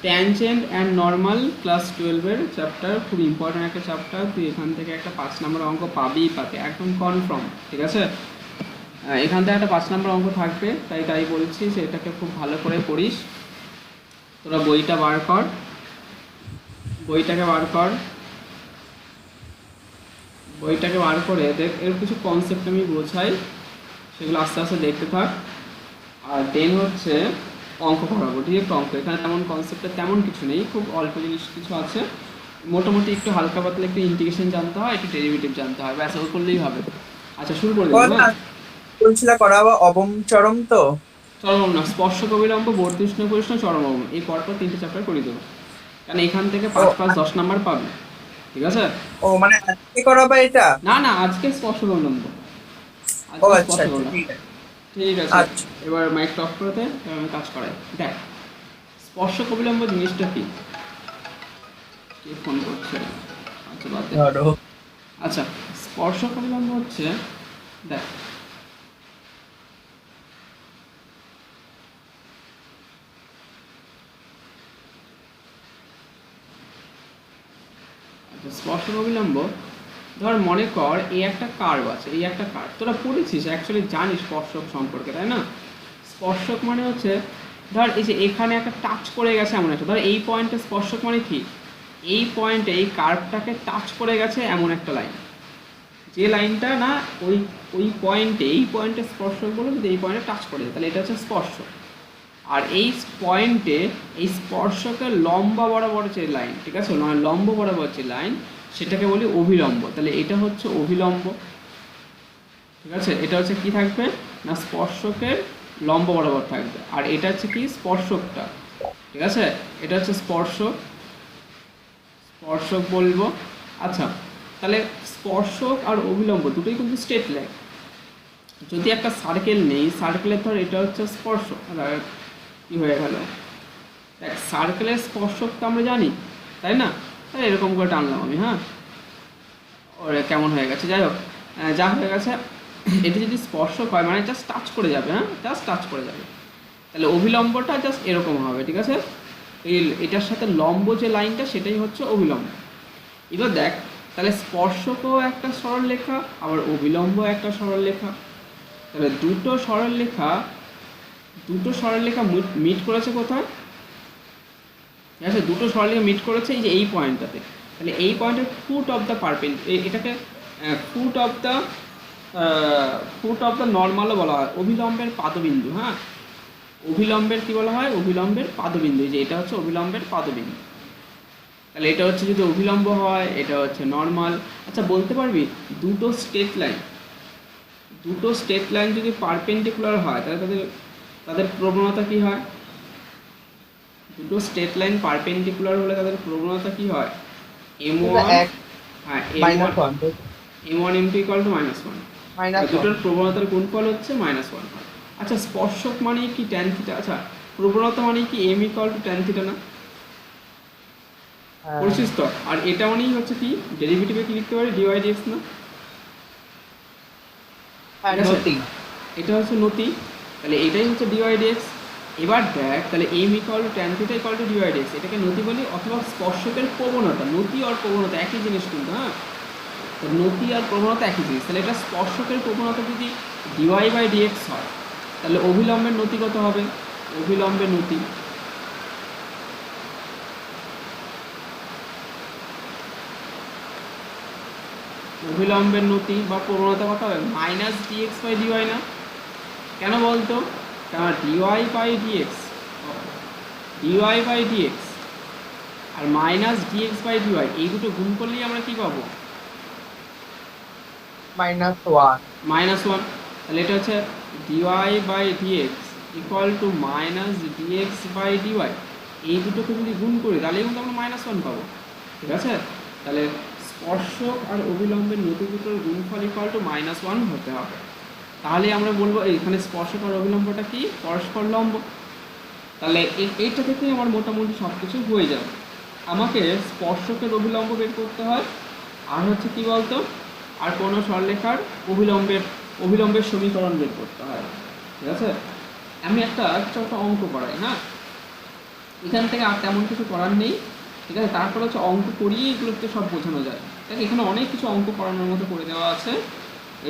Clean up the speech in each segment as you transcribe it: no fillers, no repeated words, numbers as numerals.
Tangent and normal class 12-এর chapter, খুব important একটা চ্যাপ্টার। তুই এখান থেকে একটা 5 নম্বর অঙ্ক পাবিই পাবে, একদম কনফার্ম, ঠিক আছে? এখান থেকে একটা 5 নম্বর অঙ্ক থাকবে, তাই বলছি যে এটাকে খুব ভালো করে পড়িস। তোরা বইটা বার কর, বইটাকে বার কর, বইটাকে বার করে দেখ, এর কিছু কনসেপ্ট আমি বোঝাই, সেগুলো আস্তে আস্তে দেখতে থাক। আর দেন হচ্ছে অঙ্ক করাবো, ডিরেক্ট অঙ্ক। এখানে তেমন কনসেপ্টে তেমন কিছু নেই, খুব অল্প জিনিস কিছু আছে। মোটামুটি একটু হালকা পাতলা একটু ইন্টিগ্রেশন জানতে হয়, একটু ডেরিভেটিভ জানতে হয়, ব্যাস ওই করলেই হবে। আচ্ছা, শুরু করে দেবো, হ্যাঁ? বলছিলা করাবো অবম চরম তো। চরম না, স্পর্শক অবিলম্ব, বর্ধিষ্ণু পরিষ্ণ, চরম অবম, এই পরপর 3টে চ্যাপ্টার করে দেবো, কারণ এখান থেকে ও 5 5 10 নাম্বার পাবে, ঠিক আছে? ও মানে আজকে করাবা এটা? না না, আজকে স্পর্শক অবিলম্ব, ও আজকে আচ্ছা স্পর্শক আচ্ছা, অবিলম্ব। ঠিক আছে। ঠিক আছে, আচ্ছা, এবার মাইকটা অফ করে দে, এবার আমি কাজ করাই। দেখ, স্পর্শক অবিলম্ব জিনিসটা কি? কে ফোন করছে? আচ্ছা, বাদ দে। ধরো। আচ্ছা, স্পর্শক অবিলম্ব হচ্ছে, দেখ, আচ্ছা, স্পর্শক অবিলম্ব, ধর মনে কর এই একটা কার্ভ আছে, এই একটা কার্ভ তোরা পড়েছিস, অ্যাকচুয়ালি জানিস স্পর্শক সম্পর্কে, তাই না? স্পর্শক মানে হচ্ছে, ধর এই যে এখানে একটা টাচ করে গেছে এমন একটা, ধর এই পয়েন্টে স্পর্শক মানে কি, এই পয়েন্টে এই কার্ভটাকে টাচ করে গেছে এমন একটা লাইন, যে লাইনটা না ওই ওই পয়েন্টে, এই পয়েন্টে স্পর্শক বলে, যদি এই পয়েন্টে টাচ করে যায় তাহলে এটা হচ্ছে স্পর্শক। আর এই পয়েন্টে এই স্পর্শকের লম্বা বরাবর যে লাইন, ঠিক আছে, নয় লম্ব বরাবর যে লাইন, সেটাকে বলি অভিলম্ব। তাহলে এটা হচ্ছে অভিলম্ব, ঠিক আছে? এটা হচ্ছে কি থাকবে না, স্পর্শকের লম্ব বরাবর থাকবে। আর এটা হচ্ছে কি, স্পর্শকটা, ঠিক আছে, এটা হচ্ছে স্পর্শক, স্পর্শক বলবো। আচ্ছা, তাহলে স্পর্শক আর অভিলম্ব দুটোই কিন্তু স্ট্রেট লাইন। যদি একটা সার্কেল নেই, সার্কেলের ধর এটা হচ্ছে স্পর্শক, কি হয়ে গেল, দেখ সার্কেলের স্পর্শক তো আমরা জানি, তাই না? তাহলে এরকম করে টানলাম আমি, হ্যাঁ, ওরে কেমন হয়ে গেছে, যাই হোক, যা হয়ে গেছে, এটি যদি স্পর্শক হয় মানে জাস্ট টাচ করে যাবে, হ্যাঁ, জাস্ট টাচ করে যাবে, তাহলে অভিলম্বটা জাস্ট এরকম হবে, ঠিক আছে? এই এটার সাথে লম্ব যে লাইনটা সেটাই হচ্ছে অভিলম্ব। এবার দেখ, তাহলে স্পর্শকও একটা সরলরেখা, আবার অবিলম্ব একটা সরলরেখা, তাহলে দুটো সরলরেখা মিট করেছে কোথায়? ঠিক আছে, দুটো সরলরেখা মিট করেছে এই যে এই পয়েন্টটাতে। তাহলে এই পয়েন্টের ফুট অফ দ্য এটাকে ফুট অফ দ্য নর্মালও বলা হয়, অভিলম্বের পাদবিন্দু, হ্যাঁ, অভিলম্বের কি বলা হয়, অভিলম্বের পাদবিন্দু, এই যে এটা হচ্ছে অভিলম্বের পাদবিন্দু। তাহলে এটা হচ্ছে যদি অভিলম্ব হয়, এটা হচ্ছে নর্মাল। আচ্ছা, বলতে পারবি, দুটো স্ট্রেট লাইন যদি পারপেন্ডিকুলার হয় তাহলে তাদের তাদের প্রবণতা কি হয়? দুটো স্ট্রেট লাইন পারপেন্ডিকুলার হলে তাদের প্রবণতা কি হয়? এম এটা ওয়ান, এক হ্যাঁ, -1 M one M two equal to -1, -1। দুটোর প্রবণতার গুণফল হচ্ছে -1 হয়। আচ্ছা, স্পর্শক মানে কি ট্যান থিটা, আচ্ছা প্রবণতা মানে কি M equal to tan theta না? হ্যাঁ পরিচিত তো? আর এটা মানেই হচ্ছে কি, ডেরিভেটিভে কি লিখতে পারি, ডিওয়াই ডিএক্স না? হ্যাঁ, ঠিক আছে, নতি। এটা হচ্ছে নতি, তাহলে এটাই হচ্ছে ডিওয়াই ডিএক্স। এবার দেখ, তাহলে M equal to tan theta equal to d y d x, এটাকে নতি বলি, অথবা স্পর্শকের প্রবণতা, নতি আর প্রবণতা একই জিনিস কিন্তু, হ্যাঁ, তো নতি আর প্রবণতা একই জিনিস। তাহলে এটা স্পর্শকের প্রবণতা যদি ডিওয়াই বাই ডিএক্স হয়, তাহলে অভিলম্বের নতি কত হবে? অভিলম্বের নতি, অভিলম্বের নতি বা প্রবণতা কত হবে? মাইনাস ডিএক্স বাই ডিওয়াই না? কেন বলতো? কারণ ডিওয়াই বাই ডিএক্স আর মাইনাস ডিএক্স বাই ডিওয়াই, এই দুটো গুণ করলেই আমরা কি পাবো? -1। -1। তাহলে এটা হচ্ছে d y by d x equal to minus dx by d y, এই দুটোকে যদি গুণ করি তাহলে কিন্তু আমরা -1 পাবো, ঠিক আছে? তাহলে স্পর্শক আর অভিলম্বের নতি দুটোর গুণফল ইকুয়াল টু -1 হতে হবে, তাহলে আমরা বলবো এইখানে স্পর্শক আর অভিলম্বটা কি, পরস্পর লম্ব। তাহলে এইটা থেকেই আমার মোটামুটি সব কিছু হয়ে যাবে। আমাকে স্পর্শকের অভিলম্ব বের করতে হয়, আর হচ্ছে কি বলতো, আর কোনো সরলরেখার অভিলম্বের সমীকরণ বের করতে হয়, ঠিক আছে? আমি একটা ছোট অঙ্ক করাই, হ্যাঁ, এখান থেকে আর তেমন কিছু করার নেই, ঠিক আছে। তারপরে হচ্ছে অঙ্ক করিয়ে এগুলোতে সব বোঝানো যায়। দেখ এখানে অনেক কিছু অঙ্ক করানোর মতো করে দেওয়া আছে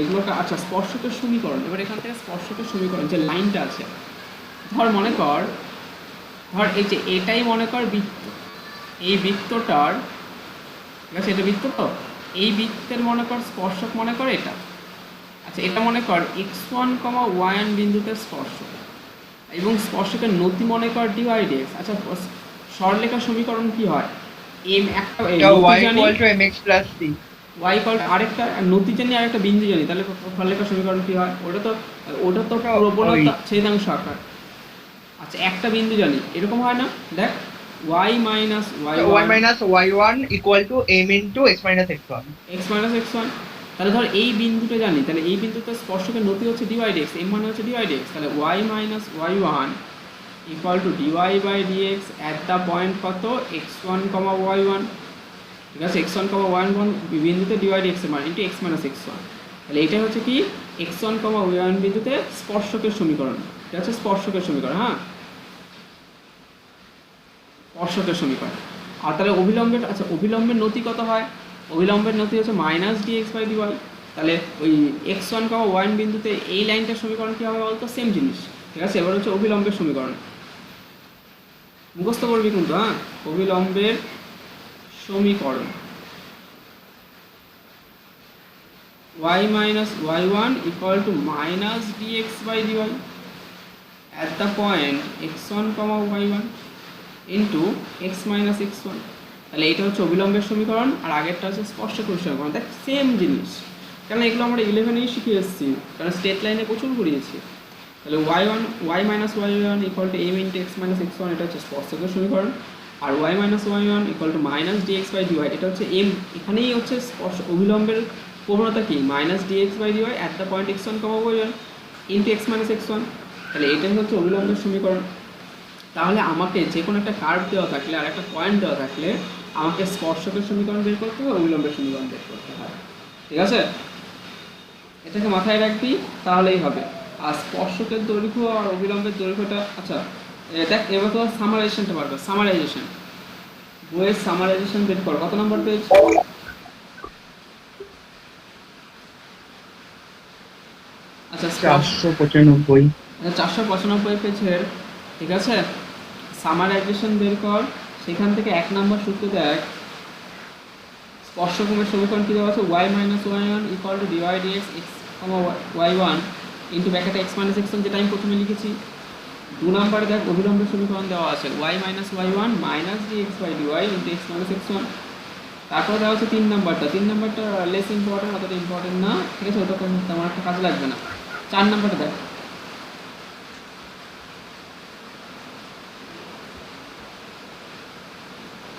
এগুলোকে। আচ্ছা, স্পর্শকের সমীকরণ, এবার এখান থেকে স্পর্শকের সমীকরণ যে লাইনটা আছে, ধর মনে কর, ধর এই যে এটাই মনে কর বৃত্ত, এই বৃত্তটার, ঠিক আছে, এটা বৃত্ত তো, এই বৃত্তের মনে কর স্পর্শক মনে কর এটা। আচ্ছা, এটা মনে কর x1, y1 বিন্দুতে স্পর্শক, এবং স্পর্শকের নতি মনে কর dy/dx। আচ্ছা, সরলরেখার সমীকরণ কি হয়? এম একটা y equal to mx plus c। y equal আরেকটা নতি জানি আরেকটা বিন্দু জানি, তাহলে সরলরেখার সমীকরণ কি হয়? ওটা তো প্রবণতা ছেদাংশ আকার। আচ্ছা, একটা বিন্দু জানি, এরকম হয় না? দেখ y minus y minus y1 equal to m into x minus x1। x-x1। তাহলে ধর এই বিন্দুটা জানি, তাহলে এই বিন্দুতে স্পর্শকের নতি হচ্ছে dy/dx, m মানে হচ্ছে dy/dx, তাহলে y minus y1 equal two dy/dx at the point কত x1, y1, ঠিক আছে, x1, y1 বিন্দুতে dy/dx এর মান ইন্টু x মাইনাস x1। তাহলে এটা হচ্ছে কি x1, y1 বিন্দুতে স্পর্শকের সমীকরণ, ঠিক আছে, স্পর্শকের সমীকরণ, হ্যাঁ, স্পর্শকের সমীকরণ। আর তাহলে অভিলম্বের, আচ্ছা অভিলম্বের নতি কত হয়? অভিলম্বের নতি হচ্ছে মাইনাস dx/dy। তাহলে ওই x1, y1 বিন্দুতে এই লাইনটার সমীকরণ কী হবে বলতো? সেম জিনিস, ঠিক আছে। এবার হচ্ছে অভিলম্বের সমীকরণ মুখস্থ করবি কিন্তু, হ্যাঁ, অভিলম্বের সমীকরণ y minus y1 equal to minus dx/dy at the point x1, y1 into x minus x1। তাহলে এটা হচ্ছে অভিলম্বের সমীকরণ, আর আগেরটা হচ্ছে স্পর্শকের সমীকরণ। দেখ সেম জিনিস, কারণ এগুলো আমরা 11এই শিখে এসেছি, কারণ স্টেট লাইনে প্রচুর করিয়েছি। তাহলে y minus y1 equal to m into x minus x1, এটা হচ্ছে স্পর্শকের সমীকরণ। আর y minus y1 equal to minus dx/dy, এটা হচ্ছে m, এখানেই হচ্ছে অভিলম্বের প্রবণতা কি? Minus dx/dy at the point x1, y1 into x minus x1। তাহলে এটাই হচ্ছে অভিলম্বের সমীকরণ। তাহলে আমাকে যে কোনো একটা কার্ভ দেওয়া থাকলে আর একটা পয়েন্ট দেওয়া থাকলে আমাকে স্পর্শকের সমীকরণ বের করতে হবে, অভিলম্বের সমীকরণ বের করতে হয়, ঠিক আছে। এটাকে মাথায় রাখবি, তাহলেই হবে। আর স্পর্শকের দৈর্ঘ্য আর অভিলম্বের দৈর্ঘ্যটা, আচ্ছা দেখ এবার তো সামারাইজেশনটা পারবে, সামারাইজেশন, বইয়ের সামারাইজেশন বের কর, কত নম্বর পেজ? আচ্ছা 495। 495 পেজের, ঠিক আছে, সামারাইজেশন বের কর। সেখান থেকে 1 নম্বর সূত্র দেখ, স্পর্শকের সমীকরণ কী দেওয়া আছে? y minus y1 equal to dy/dx x, y1 into ব্র্যাকেটে x minus x1, যেটা আমি প্রথমে লিখেছি। 2 নম্বরে দেখ অভিলম্বের সমীকরণ দেওয়া আছে y minus y1 minus dx/dy into x minus x1। তারপরে দেওয়া আছে 3 নাম্বারটা লেস ইম্পর্টেন্ট, অতটা ইম্পর্টেন্ট না, ঠিক আছে, ওটা তেমন একটা কাজে লাগবে না। 4 নাম্বারটা দেখ,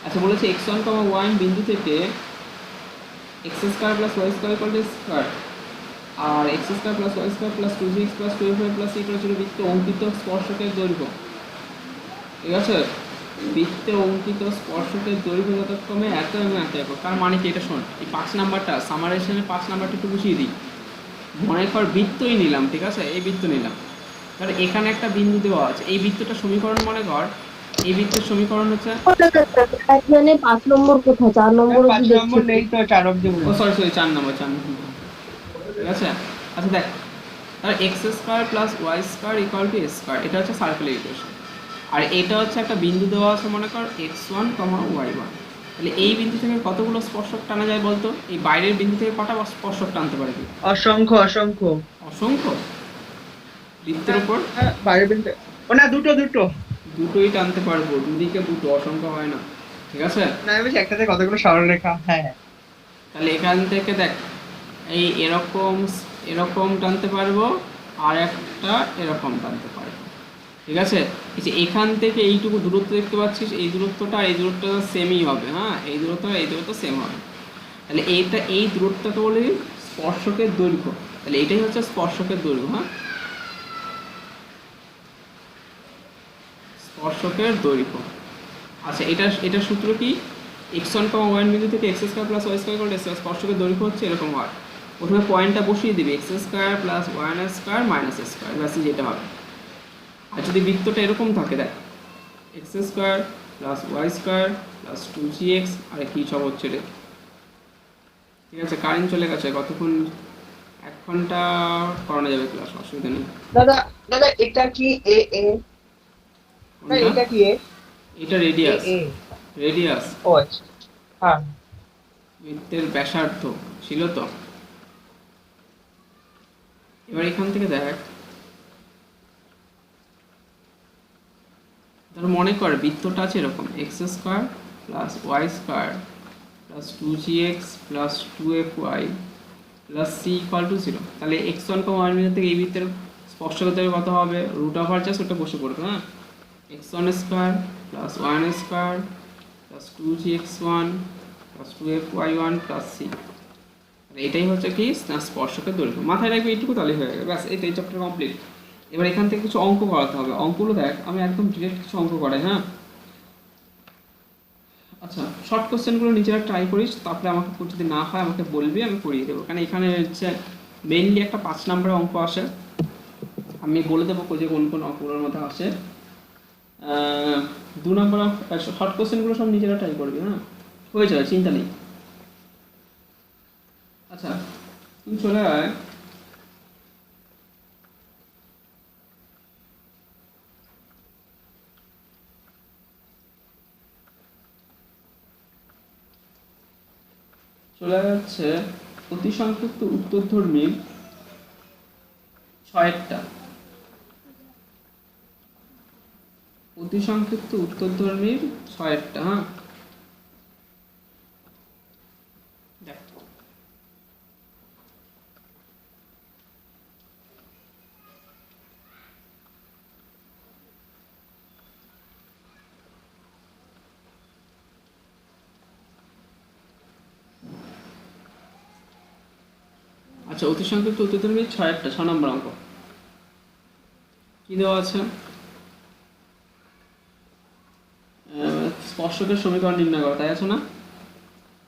আচ্ছা বলেছে x1, y1 বিন্দু থেকে x² plus y² equal to square, আর x² plus y² plus 2gx plus 2fy plus c ছিল বৃত্তে অঙ্কিত স্পর্শকের দৈর্ঘ্য, ঠিক আছে। বৃত্তে অঙ্কিত স্পর্শকের দৈর্ঘ্য যথাক্রমে এত এবং এত একক। তার মানে কি? এটা শোন, এই 5 নাম্বারটা সামারাইজেশনের 5 নাম্বারটা একটু বুঝিয়ে দিই। মনে কর বৃত্তই নিলাম, ঠিক আছে, এই বৃত্ত নিলাম, তাহলে এখানে একটা বিন্দু দেওয়া আছে, এই বৃত্তটা সমীকরণ মনে কর, এই বৃত্তের সমীকরণ হচ্ছে, মানে 5 নম্বর কোথায়? 4 নম্বর অবধি 5 নম্বর দেখছি। নেই তো, 4 অবধি ও সরি 4 নম্বর, ঠিক আছে। আচ্ছা দেখ, তাহলে x² plus y² equal to a square, এটা হচ্ছে সার্কেলের ইকুয়েশন। আর এটা হচ্ছে একটা বিন্দু দেওয়া আছে মনে কর x1, y1। তাহলে এই বিন্দু থেকে কতগুলো স্পর্শক টানা যায় বলতো? এই বাইরের বিন্দু থেকে কটা স্পর্শক টানতে পারবি? অসংখ্য অসংখ্য অসংখ্য। বৃত্তের উপর বাইরে বিন্দু, ও না, দুটো দুটোই টানতে পারবো, দুদিকে দুটো, অসংখ্য হয় না, ঠিক আছে। না, আমি বলছি একটাতে কতগুলো সরলরেখা। হ্যাঁ হ্যাঁ, তাহলে এখান থেকে দেখ এই এরকম টানতে পারবো, আর একটা এরকম টানতে পারবো, ঠিক আছে। এই যে এখান থেকে এইটুকু দূরত্ব দেখতে পাচ্ছিস, এই দূরত্বটা আর এই দূরত্বটা সেমই হবে, হ্যাঁ, এই দূরত্ব সেম হবে। তাহলে এই দূরত্বটা বলে স্পর্শকের দৈর্ঘ্য। তাহলে এটাই হচ্ছে স্পর্শকের দৈর্ঘ্য, হ্যাঁ, স্পর্শকের দৈর্ঘ্য। আচ্ছা এটা সূত্র কি? x1, y1 বিন্দু থেকে x² plus y² equal to a square, স্পর্শকের দৈর্ঘ্য হচ্ছে এরকম হয়। প্রথমে পয়েন্টটা বসিয়ে দিবি x² plus y² minus a square, ব্যাস যেটা হবে। আর যদি বৃত্তটা এরকম থাকে, দেখ x square plus y square plus 2gx, আরে কী সব হচ্ছে রে। ঠিক আছে, কারেন্ট চলে গেছে, কতক্ষণ, 1 ঘন্টা করানো যাবে ক্লাস, অসুবিধা নেই। দাদা দাদা এটা কি এ এ না কোনটা? এটা কি এ এটা এ রেডিয়াস। এ রেডিয়াস ও আচ্ছা হ্যাঁ বৃত্তের ব্যাসার্ধ ছিল তো। এবার এখান থেকে দেখ, ধর মনে কর বৃত্তটা আছে এরকম, x square plus y square plus 2gx plus 2fy plus c equal to 0। তাহলে এক্স ওয়ান কম ওয়ান মিটার থেকে এই বৃত্তের স্পর্শকতা কত হবে, রুট ওভার জাস্ট ওটা বসে পড়বে, হ্যাঁ। X one square plus one square plus 2gx1 plus 2fy1 plus c. এটাই হচ্ছে কি না স্পর্শকের দৈর্ঘ্য। মাথায় রাখবে এইটুকু, তাহলে হয়ে গেল, ব্যাস এই চ্যাপ্টার কমপ্লিট। এবার এখান থেকে কিছু অঙ্ক করাতে হবে। অঙ্কগুলো দেখ, আমি একদম ডিরেক্ট কিছু অঙ্ক করাই, হ্যাঁ। আচ্ছা, শর্ট কোশ্চেনগুলো নিজেরা ট্রাই করিস, তারপরে আমাকে যদি না হয় আমাকে বলবি, আমি করিয়ে দেবো। কারণ এখানে হচ্ছে মেইনলি একটা 5 নম্বরের অঙ্ক আসে, আমি বলে দেবো যে কোন কোন অঙ্কগুলোর মধ্যে আসে। 2 নম্বর শর্ট কোশ্চেনগুলো সব নিজেরা ট্রাই করবি, হ্যাঁ, হয়ে যাবে, চিন্তা নেই। আচ্ছা, তুই চলে আয়, চলে যাচ্ছে অতি সংক্ষিপ্ত উত্তরধর্মী 6টা, অতি সংক্ষিপ্ত উত্তরধর্মীর 6টা, হ্যাঁ। দেখ, আচ্ছা, অতি সংক্ষিপ্ত উত্তরধর্মীর 6টা, 6 নম্বর অঙ্ক কি দেওয়া আছে, স্পর্শকের সমীকরণ নির্ণয় করো, তাই আছে না।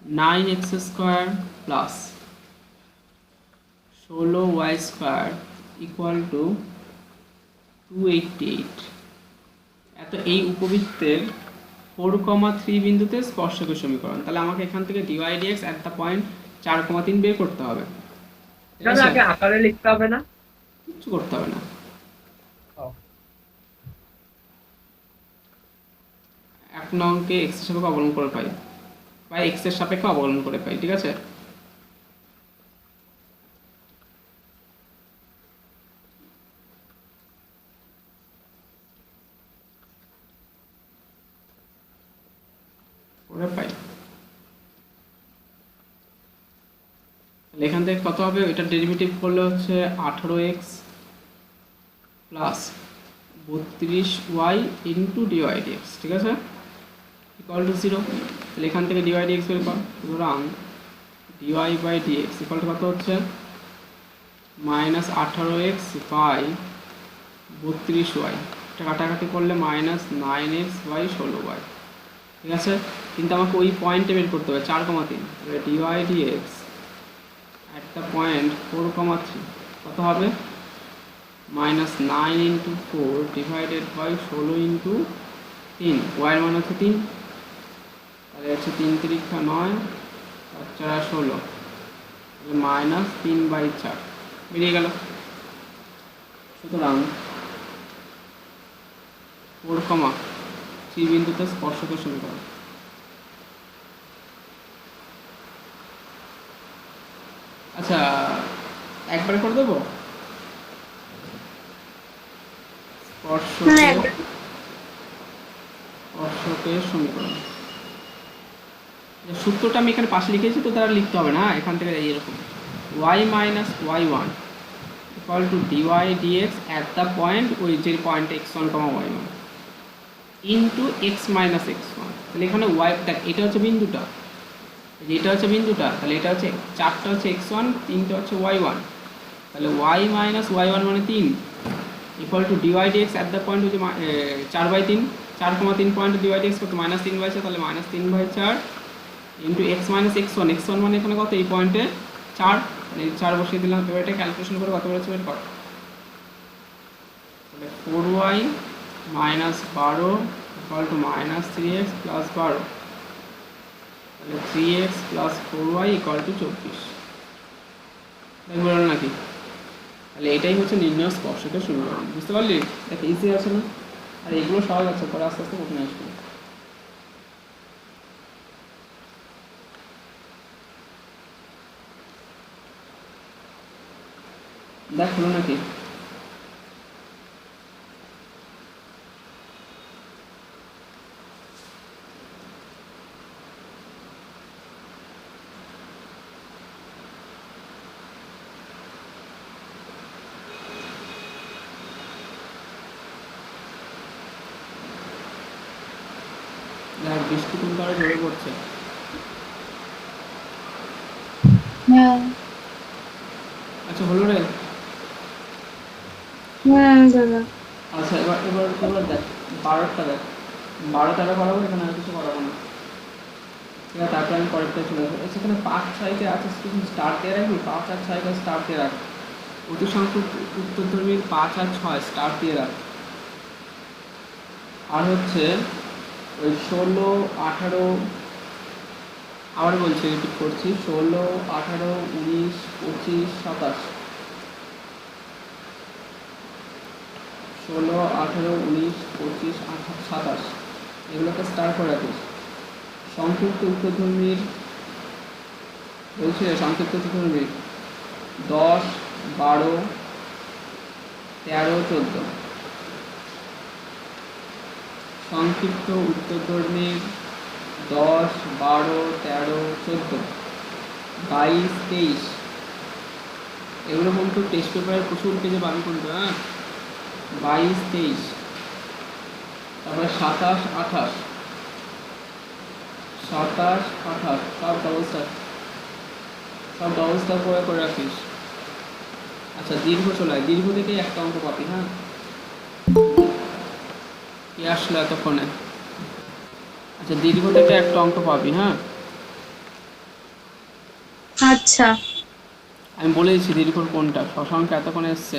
9x square plus 16y square equal two 288, এত এই উপবৃত্তের 4,3 বিন্দুতে স্পর্শকের সমীকরণ। তাহলে আমাকে এখান থেকে d y d x at the point 4,3 বের করতে হবে। এটা আগে আকারে লিখতে হবে না, কিচ্ছু করতে হবে না। ও 1 নংকে এক্স এর সাপেক্ষে অবলম্বন করে পাই, বা এক্স এর সাপেক্ষে অবলম্বন করে পাই, ঠিক আছে। করে পাই, তাহলে এখান থেকে কত হবে, এটার ডেরিভেটিভ করলে হচ্ছে 18x plus 32y into dy dx, ঠিক আছে, ইকুয়াল টু 0। তাহলে এখান থেকে ডিওয়াই ডিএক্স বের কর, সুতরাং d y by d x equal to কত হচ্ছে, মাইনাস 18x বাই 32y, এটা কাটাকাটি করলে মাইনাস 9x বাই 16y, ঠিক আছে। কিন্তু আমাকে ওই পয়েন্টে বের করতে হবে 4,3, তাহলে d y d x at the point 4,3 কত হবে, minus 9 into 4 divided by 16 into 3, y এর মান হচ্ছে 3, তাহলে হচ্ছে 3 তিরিক্ষা 9 আর 4 16, তাহলে মাইনাস 3/4 বেরিয়ে গেল। সুতরাং 4,3 বিন্দুতে স্পর্শকের সমীকরণ। আচ্ছা, একবার করে দেবো, স্পর্শকের সমীকরণ, সূত্রটা আমি এখানে পাশে লিখেছি, তো তারা লিখতে হবে না, এখান থেকে এরকম y minus y1 equal to d y d x at the point, ওই যে point x1, y1 into x minus x1। তাহলে এখানে y, দেখ এটা হচ্ছে বিন্দুটা, এটা হচ্ছে বিন্দুটা, তাহলে এটা হচ্ছে 4টা হচ্ছে x1, 3টা হচ্ছে y1, তাহলে y মাইনাস y1 মানে 3 equal to d y d x at the point হচ্ছে 4/3, 4,3 পয়েন্ট ডিওয়াই ডিএক্স করতে মাইনাস 3/4, তাহলে minus 3/4 into x minus x1, x1 মানে এখানে কত, এই পয়েন্টে 4, মানে 4 বসিয়ে দিলাম। এবার এটা ক্যালকুলেশন করে কত বেরোচ্ছে বের কর, তাহলে 4y minus 12 equal to minus 3x plus 12, তাহলে 3x plus 4y equal to 24। দেখতে পারল নাকি? তাহলে এটাই হচ্ছে নির্ণয় স্পর্শকের সমীকরণ। বুঝতে পারলি? দেখ ইজি আছে না? আর এগুলো সহজ আছে, পরে আস্তে আস্তে কঠিন আসবে। দেখ হলো নাকি? দেখ বৃষ্টি কোন কারণে ঝরে পড়ছে। হ্যাঁ আচ্ছা হলো রে। হ্যাঁ দাদা আচ্ছা এবার এবার এবার দেখ 12টা দেখ, 12টা করাবো, এখানে আর কিছু করাবো না। ঠিক আছে, তারপরে আমি পরেরটা চলে যাবো। সেখানে 5-6তে আছে, স্টার দিয়ে রাখবি, 5 আর 6 স্টার দিয়ে রাখ। অতি সংখ্যক উত্তরধর্মীর 5 আর 6 স্টার দিয়ে রাখ। আর হচ্ছে ওই 16, 18, আবার বলছি, রিপিট করছি, 16, 18, 19, 25, 27, 16, 18, 19, 25, 27 এগুলোকে স্টার করে রাখিস। সংক্ষিপ্ত উত্তরধর্মীর বলছি, সংক্ষিপ্ত উত্তরধর্মীর 10, 12, 13, 14, সংক্ষিপ্ত উত্তরধর্মীর 10, 12, 13, 14, 22, 23 এগুলো কিন্তু টেস্ট পেপারের প্রচুর পেজে পাবি কিন্তু। হ্যাঁ, 22, 23, তারপরে 27, 28, 27, 28 সব ডবল স্টার করে রাখিস। আচ্ছা দীর্ঘ চলে আয়, দীর্ঘ থেকেই একটা অঙ্ক পাবি। হ্যাঁ, কি আসলো এতক্ষণে? আচ্ছা দীর্ঘ থেকে একটা অঙ্ক পাবি। হ্যাঁ, আচ্ছা আমি বলে দিচ্ছি দীর্ঘর কোনটা, শশাঙ্ক এতক্ষণে এসছে।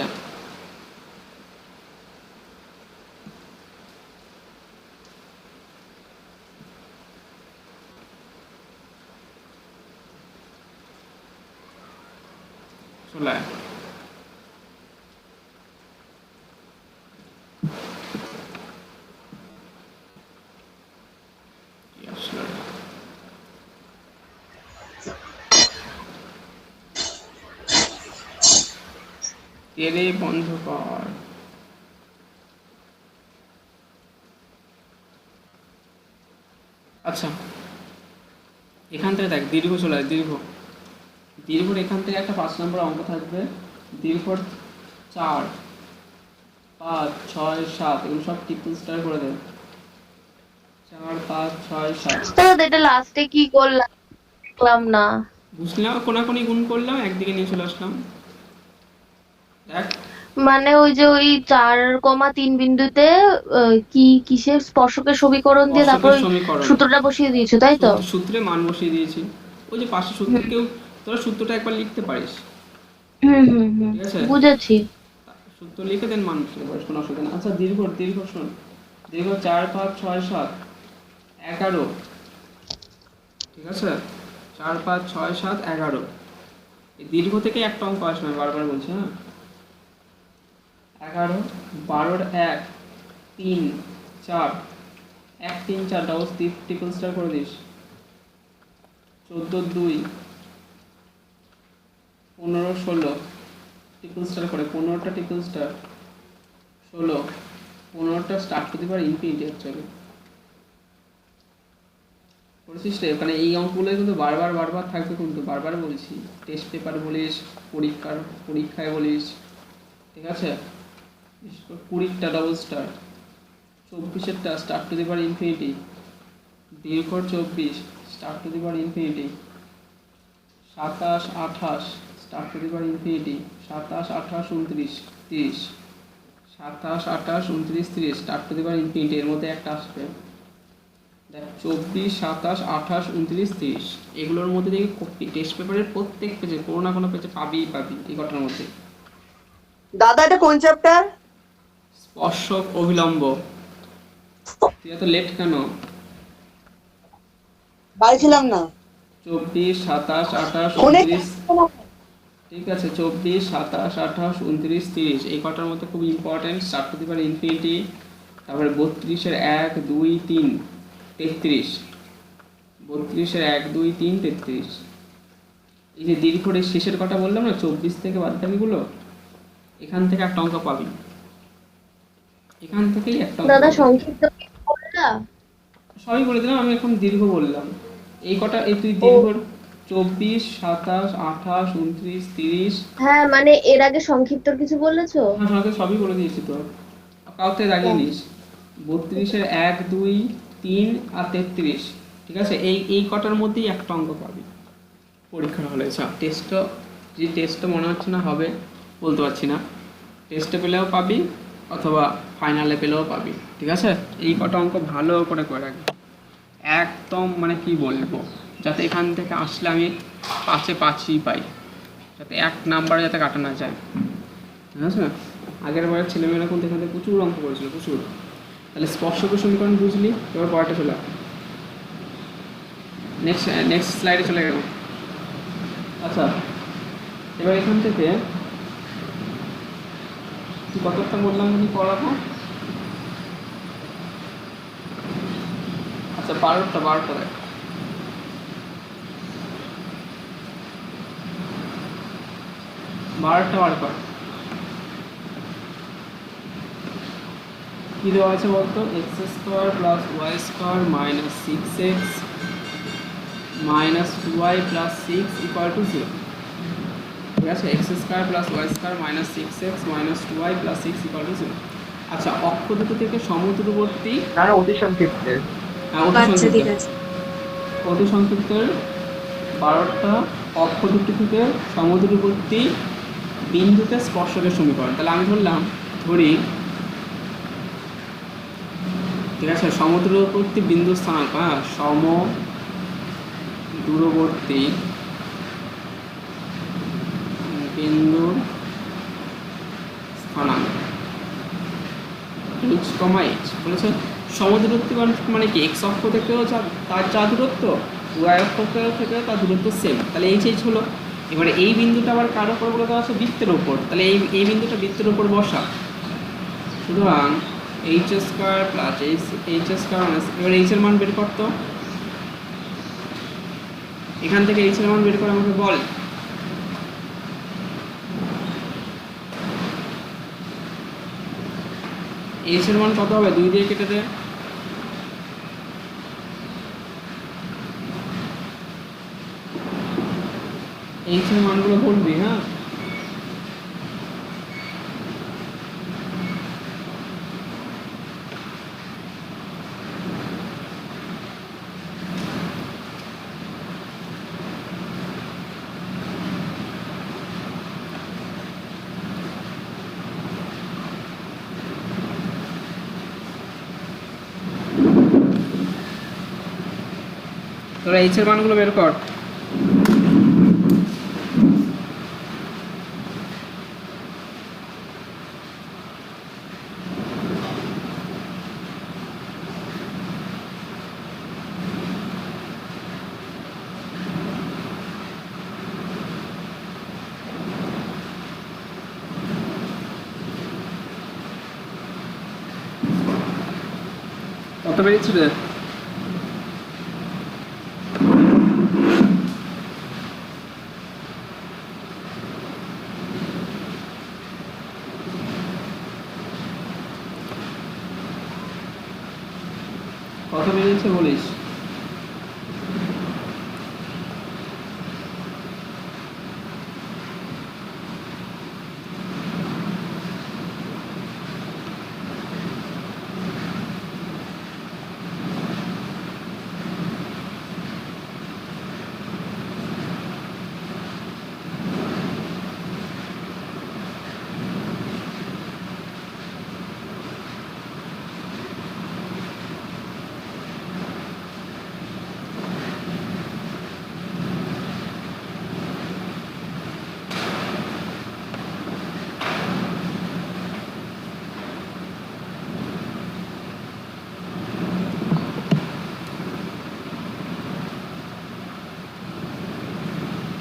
চলে আয়। কি আসলো রে? তেরে বন্ধ কর। আচ্ছা এখান থেকে দেখ দীর্ঘ চলে আয়, দীর্ঘর এখান থেকে একটা 5 নম্বর অঙ্ক থাকবে। দীর্ঘর 4, 5, 6, 7 এগুলো সব ট্রিপল স্টার করে দেবে। 4, 5, 6, 7 তো এটা লাস্টে কি করলাম দেখলাম না। বুঝলাম, কোনাকুনি গুণ করলাম, একদিকে নিয়ে চলে আসলাম। দেখ মানে ওই যে ওই 4,3 বিন্দুতে কি কিসের স্পর্শকের সমীকরণ দিয়ে তারপর স্পর্শকের ওই সমীকরণ, সূত্রটা বসিয়ে দিয়েছো তাই তো? সূত্রে মান বসিয়ে দিয়েছি। ওই যে পাশে সূত্র, কেউ তোরা সূত্রটা একবার লিখতে পারিস। হুম হুম হুম ঠিক আছে, বুঝেছি। সূত্র লিখে দেন, মান বসিয়ে পারিস, কোনো অসুবিধা নেই। আচ্ছা দীর্ঘ শোন, দীর্ঘ 4, 5, 6, 7, 11। ঠিক আছে, 4, 5, 6, 7, 11 এই দীর্ঘ থেকে একটা অঙ্ক আসবে, আমি বারবার বলছি। হ্যাঁ, 11, 12, 1, 3, 4, 1, 3, 4 ডাবল ট্রিপল স্টার করে দিস। 14, 2, 15, 16 ট্রিপল স্টার করে, 15টা ট্রিপল স্টার, 16, 15টা star to the power infinity হচ্ছে। করেছিস রে? মানে এই অঙ্কগুলো কিন্তু বারবার থাকবে, কিন্তু বারবার বলছি, টেস্ট পেপার বলিস, পরীক্ষায় বলিস। ঠিক আছে, 20টা ডবল স্টার, 24টা star to the power infinity, দীর্ঘ 24 star to the power infinity, 27, 28 star to the power infinity, 27, 28, 29, 30, 27, 28, 29, 30 star to the power infinity, এর মধ্যে একটা আসবে। দেখ 24, 27, 28, 29, 30 এগুলোর মধ্যে দেখি টেস্ট পেপারের প্রত্যেক পেজে কোনো না কোনো পেজে পাবি এই ঘটনার মধ্যে। দাদা এটা কোন চ্যাপ্টার? স্পর্শক অভিলম্ব। তুই এত লেট কেন? বাড়ি ছিলাম না 24, 27, 28, ফোনে 29। ঠিক আছে, 24, 27, 28, 29, 30 এই কটার মধ্যে খুব ইম্পর্টেন্ট 4⁻∞, তারপরে 32-এর 1, 2, 3, 33, 32-এর 1, 2, 3, 33। এই যে দীর্ঘর এই শেষের কটা বললাম না 24 থেকে বাদবাকিগুলো, এখান থেকে একটা অঙ্ক পাবি, এখান থেকেই একটা অঙ্ক দাদা পাবি। সংক্ষিপ্ত কি বললা? সবই বলে দিলাম, আমি এখন দীর্ঘ বললাম। এই কটা, এই তুই দীর্ঘর 24, 27, 28, 29, 30। হ্যাঁ মানে এর আগে সংক্ষিপ্ত কিছু বলেছো? হ্যাঁ তোমাকে সবই বলে দিয়েছি তো, কাউকে দাগিয়ে নিস। 32-এর 1, 2, 3 আর 33। ঠিক আছে, এই কটার মধ্যেই একটা অঙ্ক পাবি পরীক্ষার হলে। টেস্টও, যে টেস্টও মনে হচ্ছে না হবে, বলতে পারছি না, টেস্টে পেলেও পাবি অথবা ফাইনালে পেলেও পাবি। ঠিক আছে, এই কটা অঙ্ক ভালো করে করে রাখবি একদম, মানে কি বলবো, যাতে এখান থেকে আসলে আমি 5-এ 5ই পাই, যাতে 1 নাম্বারে যাতে কাটা না যায়। ঠিক আছে, আগের বারের ছেলেমেয়েরা কিন্তু এখান থেকে প্রচুর অঙ্ক করেছিল, প্রচুর। তাহলে স্পর্শকের সমীকরণ বুঝলি, এবার পরেরটা চলে নেক্সট স্লাইডে চলে গেল। আচ্ছা, এবার এখান থেকে তুই কতটা বললাম আমি পড়াবো? আচ্ছা 12টা দেখ। 12টা বার কর। কি দেওয়া আছে বলতো? x² + y² - 6x - 2y + 6 = 0। ঠিক আছে, x² + y² - 6x - 2y + 6 = 0। আচ্ছা, অক্ষ দুটো থেকে সমদূরবর্তী, না না, অতি সংক্ষিপ্তের। হ্যাঁ অতি আচ্ছা ঠিক সংক্ষিপ্ত, আছে। অতি সংক্ষিপ্তের 12টা অক্ষ দুটো থেকে সমদূরবর্তী বিন্দুতে স্পর্শকের সমীকরণ। তাহলে আমি ধরি, ঠিক আছে, সমদূরবর্তী বিন্দু স্থানাঙ্ক, হ্যাঁ সমদূরবর্তী বিন্দুর স্থানাঙ্ক h, h বলেছে। সমদূরত্ব মানে কি? এক্স অক্ষ থেকেও তার যা দূরত্ব, ওয়াই অক্ষ থেকেও তার দূরত্ব সেম। তাহলে এইচ হলো। এবারে এই বিন্দুটা আবার কার উপর বলে দেওয়া আছে? বৃত্তের উপর। তাহলে এই বিন্দুটা বৃত্তের উপর বসা, সুতরাং h² + h², এবার h এর মান বের করতো, এখান থেকে h এর মান বের করে আমাকে বল। h এর মান কত হবে? 2 দিয়ে কেটে দে। h এর মানগুলো বলবি, হ্যাঁ। তোরা h এর মানগুলো বের কর। কত বেরিয়েছিল? কত বেরিয়েছে বলিস?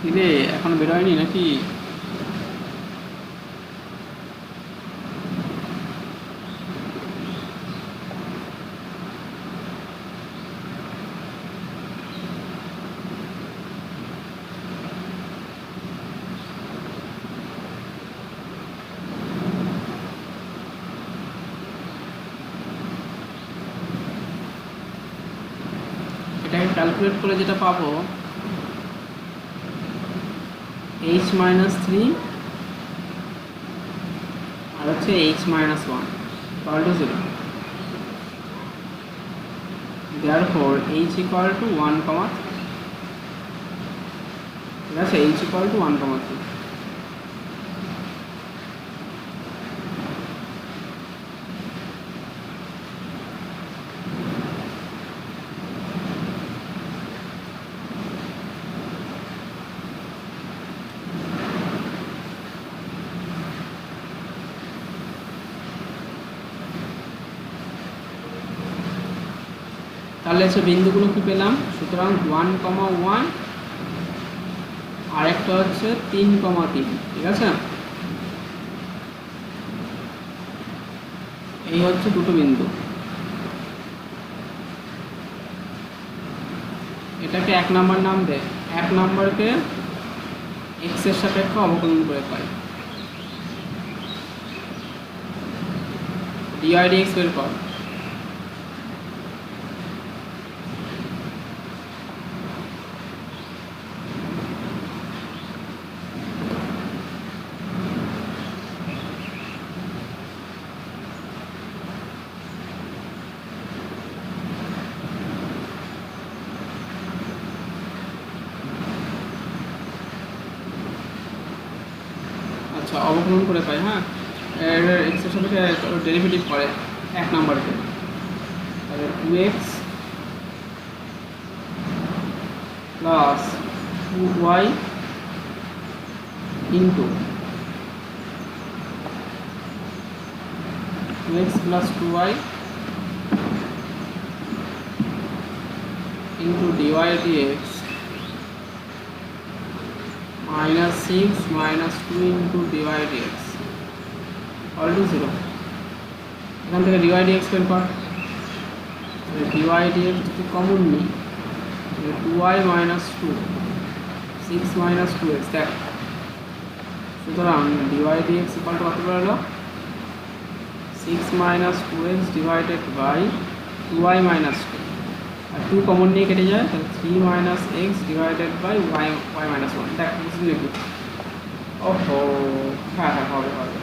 কিরে এখন বেরোয়নি নাকি? এটাকে ক্যালকুলেট করে যেটা পাবো h মাইনাস থ্রি আর হচ্ছে h minus one equal to zero. therefore h equal to 1, ঠিক আছে, h equal to 1, 3। তাহলে হচ্ছে বিন্দুগুলো কি পেলাম? সুতরাং 1,1 আর একটা হচ্ছে 3,3, ঠিক আছে। এই হচ্ছে দুটো বিন্দু। এটাকে 1 নাম্বার নাম দে। 1 নাম্বারকে x এর সাপেক্ষে অবকলন করে পাই। dy dx বের কর। আচ্ছা, অবকলন করে পাই। হ্যাঁ, এর এক্স এর সাপেক্ষে ডেরিভেটিভ করে 1 নাম্বারকে। তাহলে 2x plus 2y into 2x plus 2y into dy dx minus 6 minus 2 into dy dx all to 0। এখান থেকে dy dx বের কর। dy dx যদি কমন নিই 2y minus 2 6 minus 2x দেখ। সুতরাং dy dx equal to কত বেরোলো? 6 minus 2x divided by 2y minus 2 আর 2 কমন নিয়ে কেটে যায়, তাহলে 3 minus x divided by y minus 1। দেখ বুঝলি নাকি? ওহো, হ্যাঁ হ্যাঁ, হবে হবে।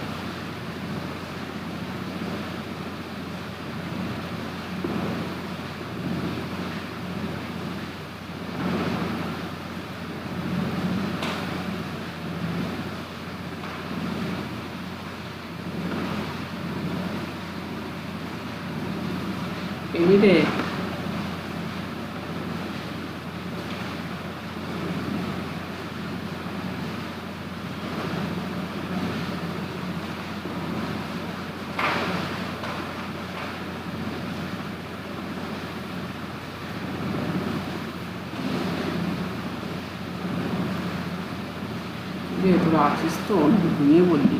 এমনিতে তোরা আছিস তো, নাকি ঘুমিয়ে বললি?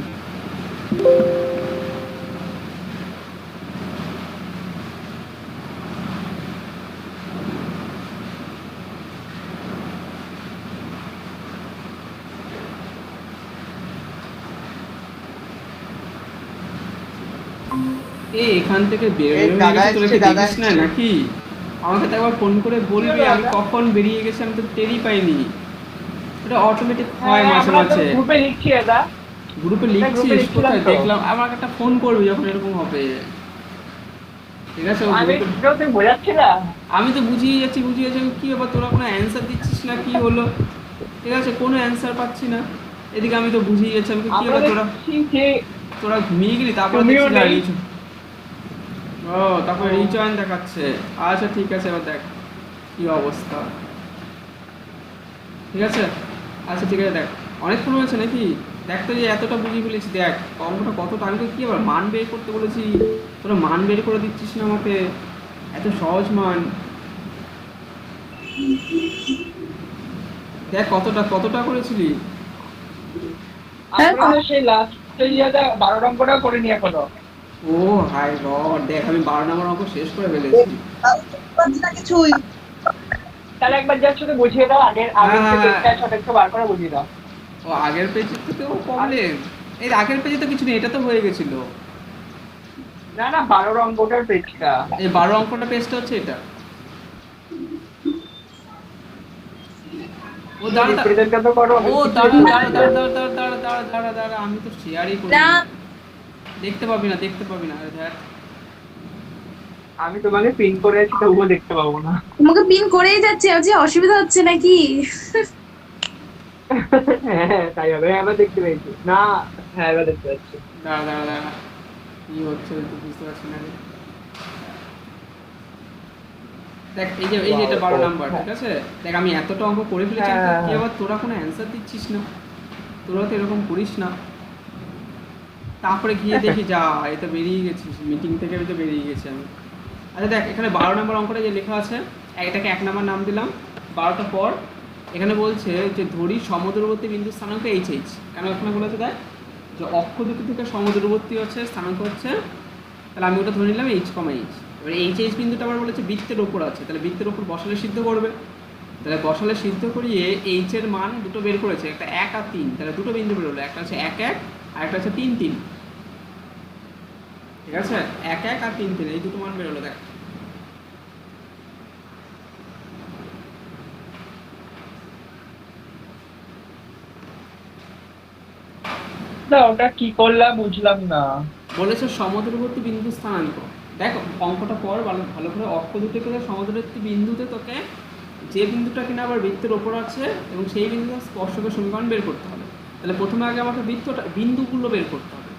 এখান থেকে বেরিয়ে দেখিস না নাকি? আমাকে তো একবার ফোন করে বলবি, আমি কখন বেরিয়ে গেছি আমি তো টেরই পাইনি। এটা অটোমেটিক হয় মাঝে মাঝে। গ্রুপে লিখছি এটা। গ্রুপে লিখছিস? কোথায় দেখলাম? আমাকে একটা ফোন করবি যখন এরকম হবে, ঠিক আছে? আমি তো বুঝিয়ে যাচ্ছি কি ব্যাপার, তোরা কোনো অ্যান্সার দিচ্ছিস না, কি হলো? ঠিক আছে, কোনো অ্যান্সার পাচ্ছি না। এদিকে আমি তো বুঝিয়ে যাচ্ছি, আমি কি ব্যাপার, তোরা ঘুমিয়ে গেলি? তারপরে দেখছি ও, তারপরে রিজয়েন দেখাচ্ছে। আচ্ছা ঠিক আছে, এবার দেখ কি অবস্থা। ঠিক আছে, আচ্ছা ঠিক আছে, দেখ অনেকক্ষণ হয়েছে নাকি? দেখ তো, যে এতটা বুঝিয়ে ফেলেছি, দেখ অঙ্কটা কতটা। আমি তো কি আবার মান বের করতে বলেছি, তোরা মান বের করে দিচ্ছিস না আমাকে, এত সহজ মান। দেখ কতটা করেছিলি। আমরা তো সেই লাস্ট সেই ইয়াতে 12 অঙ্কটা করে নিয়ে এখনো। ও হাই গড, দেখ আমি 12 নম্বর অঙ্ক শেষ করে ফেলেছি। কিছুই তাহলে একবার যার সাথে বুঝিয়ে দাও, আগের আগের হ্যাঁ, হ্যাঁ। পেজটা ছোট একটু বার করে বুঝিয়ে দাও। ও আগের পেজে তো প্রবলেম, এই আগের পেজে তো কিছু নেই, এটা তো হয়ে গেছিল। না না 12 অঙ্কটার পেজটা। এই 12 অঙ্কটা পেজটা হচ্ছে এটা। ও দাঁড়া রিপ্রেজেন্টটা তো করো। ও দাঁড়া আমি তো শেয়ারই করি না। দেখতে পাবি না আরে ধ্যাৎ। আমি তোমাকে পিন করে আছি তবুও দেখতে পাবো না। তোমাকে পিন করেই যাচ্ছে, যে অসুবিধা হচ্ছে নাকি? হ্যাঁ তাই হবে, এবার দেখতে পেয়েছি না। হ্যাঁ এবার দেখতে পাচ্ছি। দাঁড়া কি হচ্ছে তো বুঝতে পারছি না রে। দেখ এই যে এটা 12 নাম্বার, ঠিক আছে? দেখ আমি এতটা অঙ্ক করে ফেলেছি, হ্যাঁ। কি আবার তোরা কোনো অ্যান্সার দিচ্ছিস না, তোরা তো এরকম করিস না। তারপরে গিয়ে দেখি যা এই তো বেরিয়ে গেছিস মিটিং থেকে, তো বেরিয়ে গেছি আমি। আচ্ছা দেখ এখানে 12 নম্বর অঙ্কটা যে লেখা আছে, এটাকে 1 নম্বর নাম দিলাম। 12টা পর এখানে বলছে যে ধরি সমদূরবর্তী বিন্দুর স্থানাঙ্ক এইচ। কেন এখানে বলেছে দেখ যে অক্ষ দুটি থেকে সমদূরবর্তী হচ্ছে স্থানাঙ্ক হচ্ছে, তাহলে আমি ওটা ধরে নিলাম এইচ, এবার এইচ বিন্দুটা আবার বলেছে বৃত্তের ওপর আছে, তাহলে বৃত্তের ওপর বসালে সিদ্ধ করবে। তাহলে বসালে সিদ্ধ করিয়ে এইচ এর মান দুটো বের করেছে, একটা 1 আর 3, তাহলে দুটো বিন্দু বেরোলো, একটা হচ্ছে 1 1 আর একটা হচ্ছে 3 3। ঠিক আছে, 1 1 আর 3 3 এই দুটো মান বেরোলো। দেখ না ওটা কি করলাম বুঝলাম না। বলেছে সমদূরবর্তী বিন্দু স্থানাঙ্ক। দেখো অঙ্কটা পর ভালো করে, অক্ষ দুটো করে সমদূরবর্তী বিন্দুতে তোকে যে বিন্দুটা কিনা আবার বৃত্তের ওপর আছে এবং সেই বিন্দুটা স্পর্শকের সমীকরণ বের করতে হবে। তাহলে প্রথমে আগে আমাকে বিন্দুগুলো বের করতে হবে।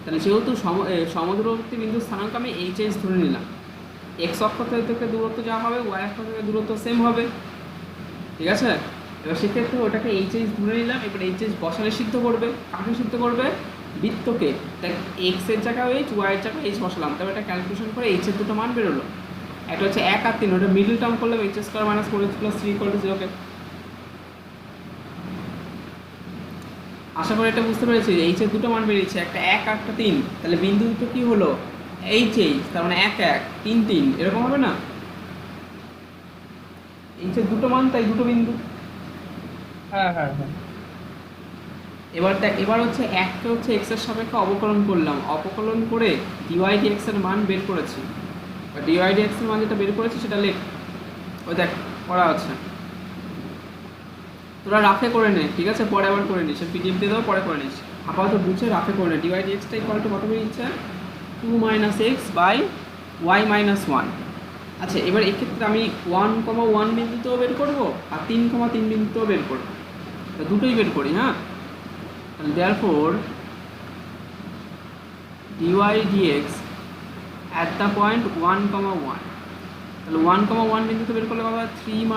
তাহলে যেহেতু সমদূরবর্তী বিন্দুর স্থানাঙ্ক আমি এইচ ধরে নিলাম, এক্স অক্ষ থেকে দূরত্ব যা হবে ওয়াই অক্ষ থেকে দূরত্ব সেম হবে, ঠিক আছে? এবার সেক্ষেত্রে ওটাকে এইচ ধরে নিলাম। এবার এইচ বসালে সিদ্ধ করবে, কাকে সিদ্ধ করবে? বৃত্তকে। দেখ এক্স এর জায়গায় এইচ, ওয়াই এর জায়গায় এইচ বসালাম, তবে এটা ক্যালকুলেশন করে এইচ এর দুটো মান বেরোলো। একটা হচ্ছে 1 আর 3, ওটা মিডল টার্ম করলাম H square minus 4x plus 3 equal to 0 কে। আশা করি এটা বুঝতে পেরেছি। এইচ এর দুটো মান বেরিয়েছে, একটা 1 আর একটা 3, তাহলে বিন্দু দুটো কি হলো? এইচ তার মানে 1 1 3 3 এরকম হবে না? এইচ এর দুটো মান, তাই দুটো বিন্দু। হ্যাঁ হ্যাঁ হ্যাঁ। এবার হচ্ছে একটা হচ্ছে এক্স এর সাপেক্ষে অবকলন করলাম, অবকলন করে ডিওয়াই ডিএক্স এর মান বের করেছি। ডিওয়াই ডিএক্স এর মান যেটা বের করেছি সেটা লেখ, ওই দেখ করা আছে, তোরা রাফে করে নে, ঠিক আছে? পরে আবার করে নিস, পিডিএফ দিয়ে দেবো, পরে করে নিস। আপাতত বুঝে রাফে করে নে। ডিওয়াই ডিএক্সটা ইকুয়াল টু কত বেরিয়েছে? 2 - x বাই y - 1। আচ্ছা এবার এক্ষেত্রে আমি 1,1 বিন্দুতেও বের করবো আর 3,3 বিন্দুতেও বের করবো, তো দুটোই বের করি। হ্যাঁ, therefore dy dx at the point 1,1, তাহলে 1,1 বিন্দুতে বের করলে কত হয়? 3 -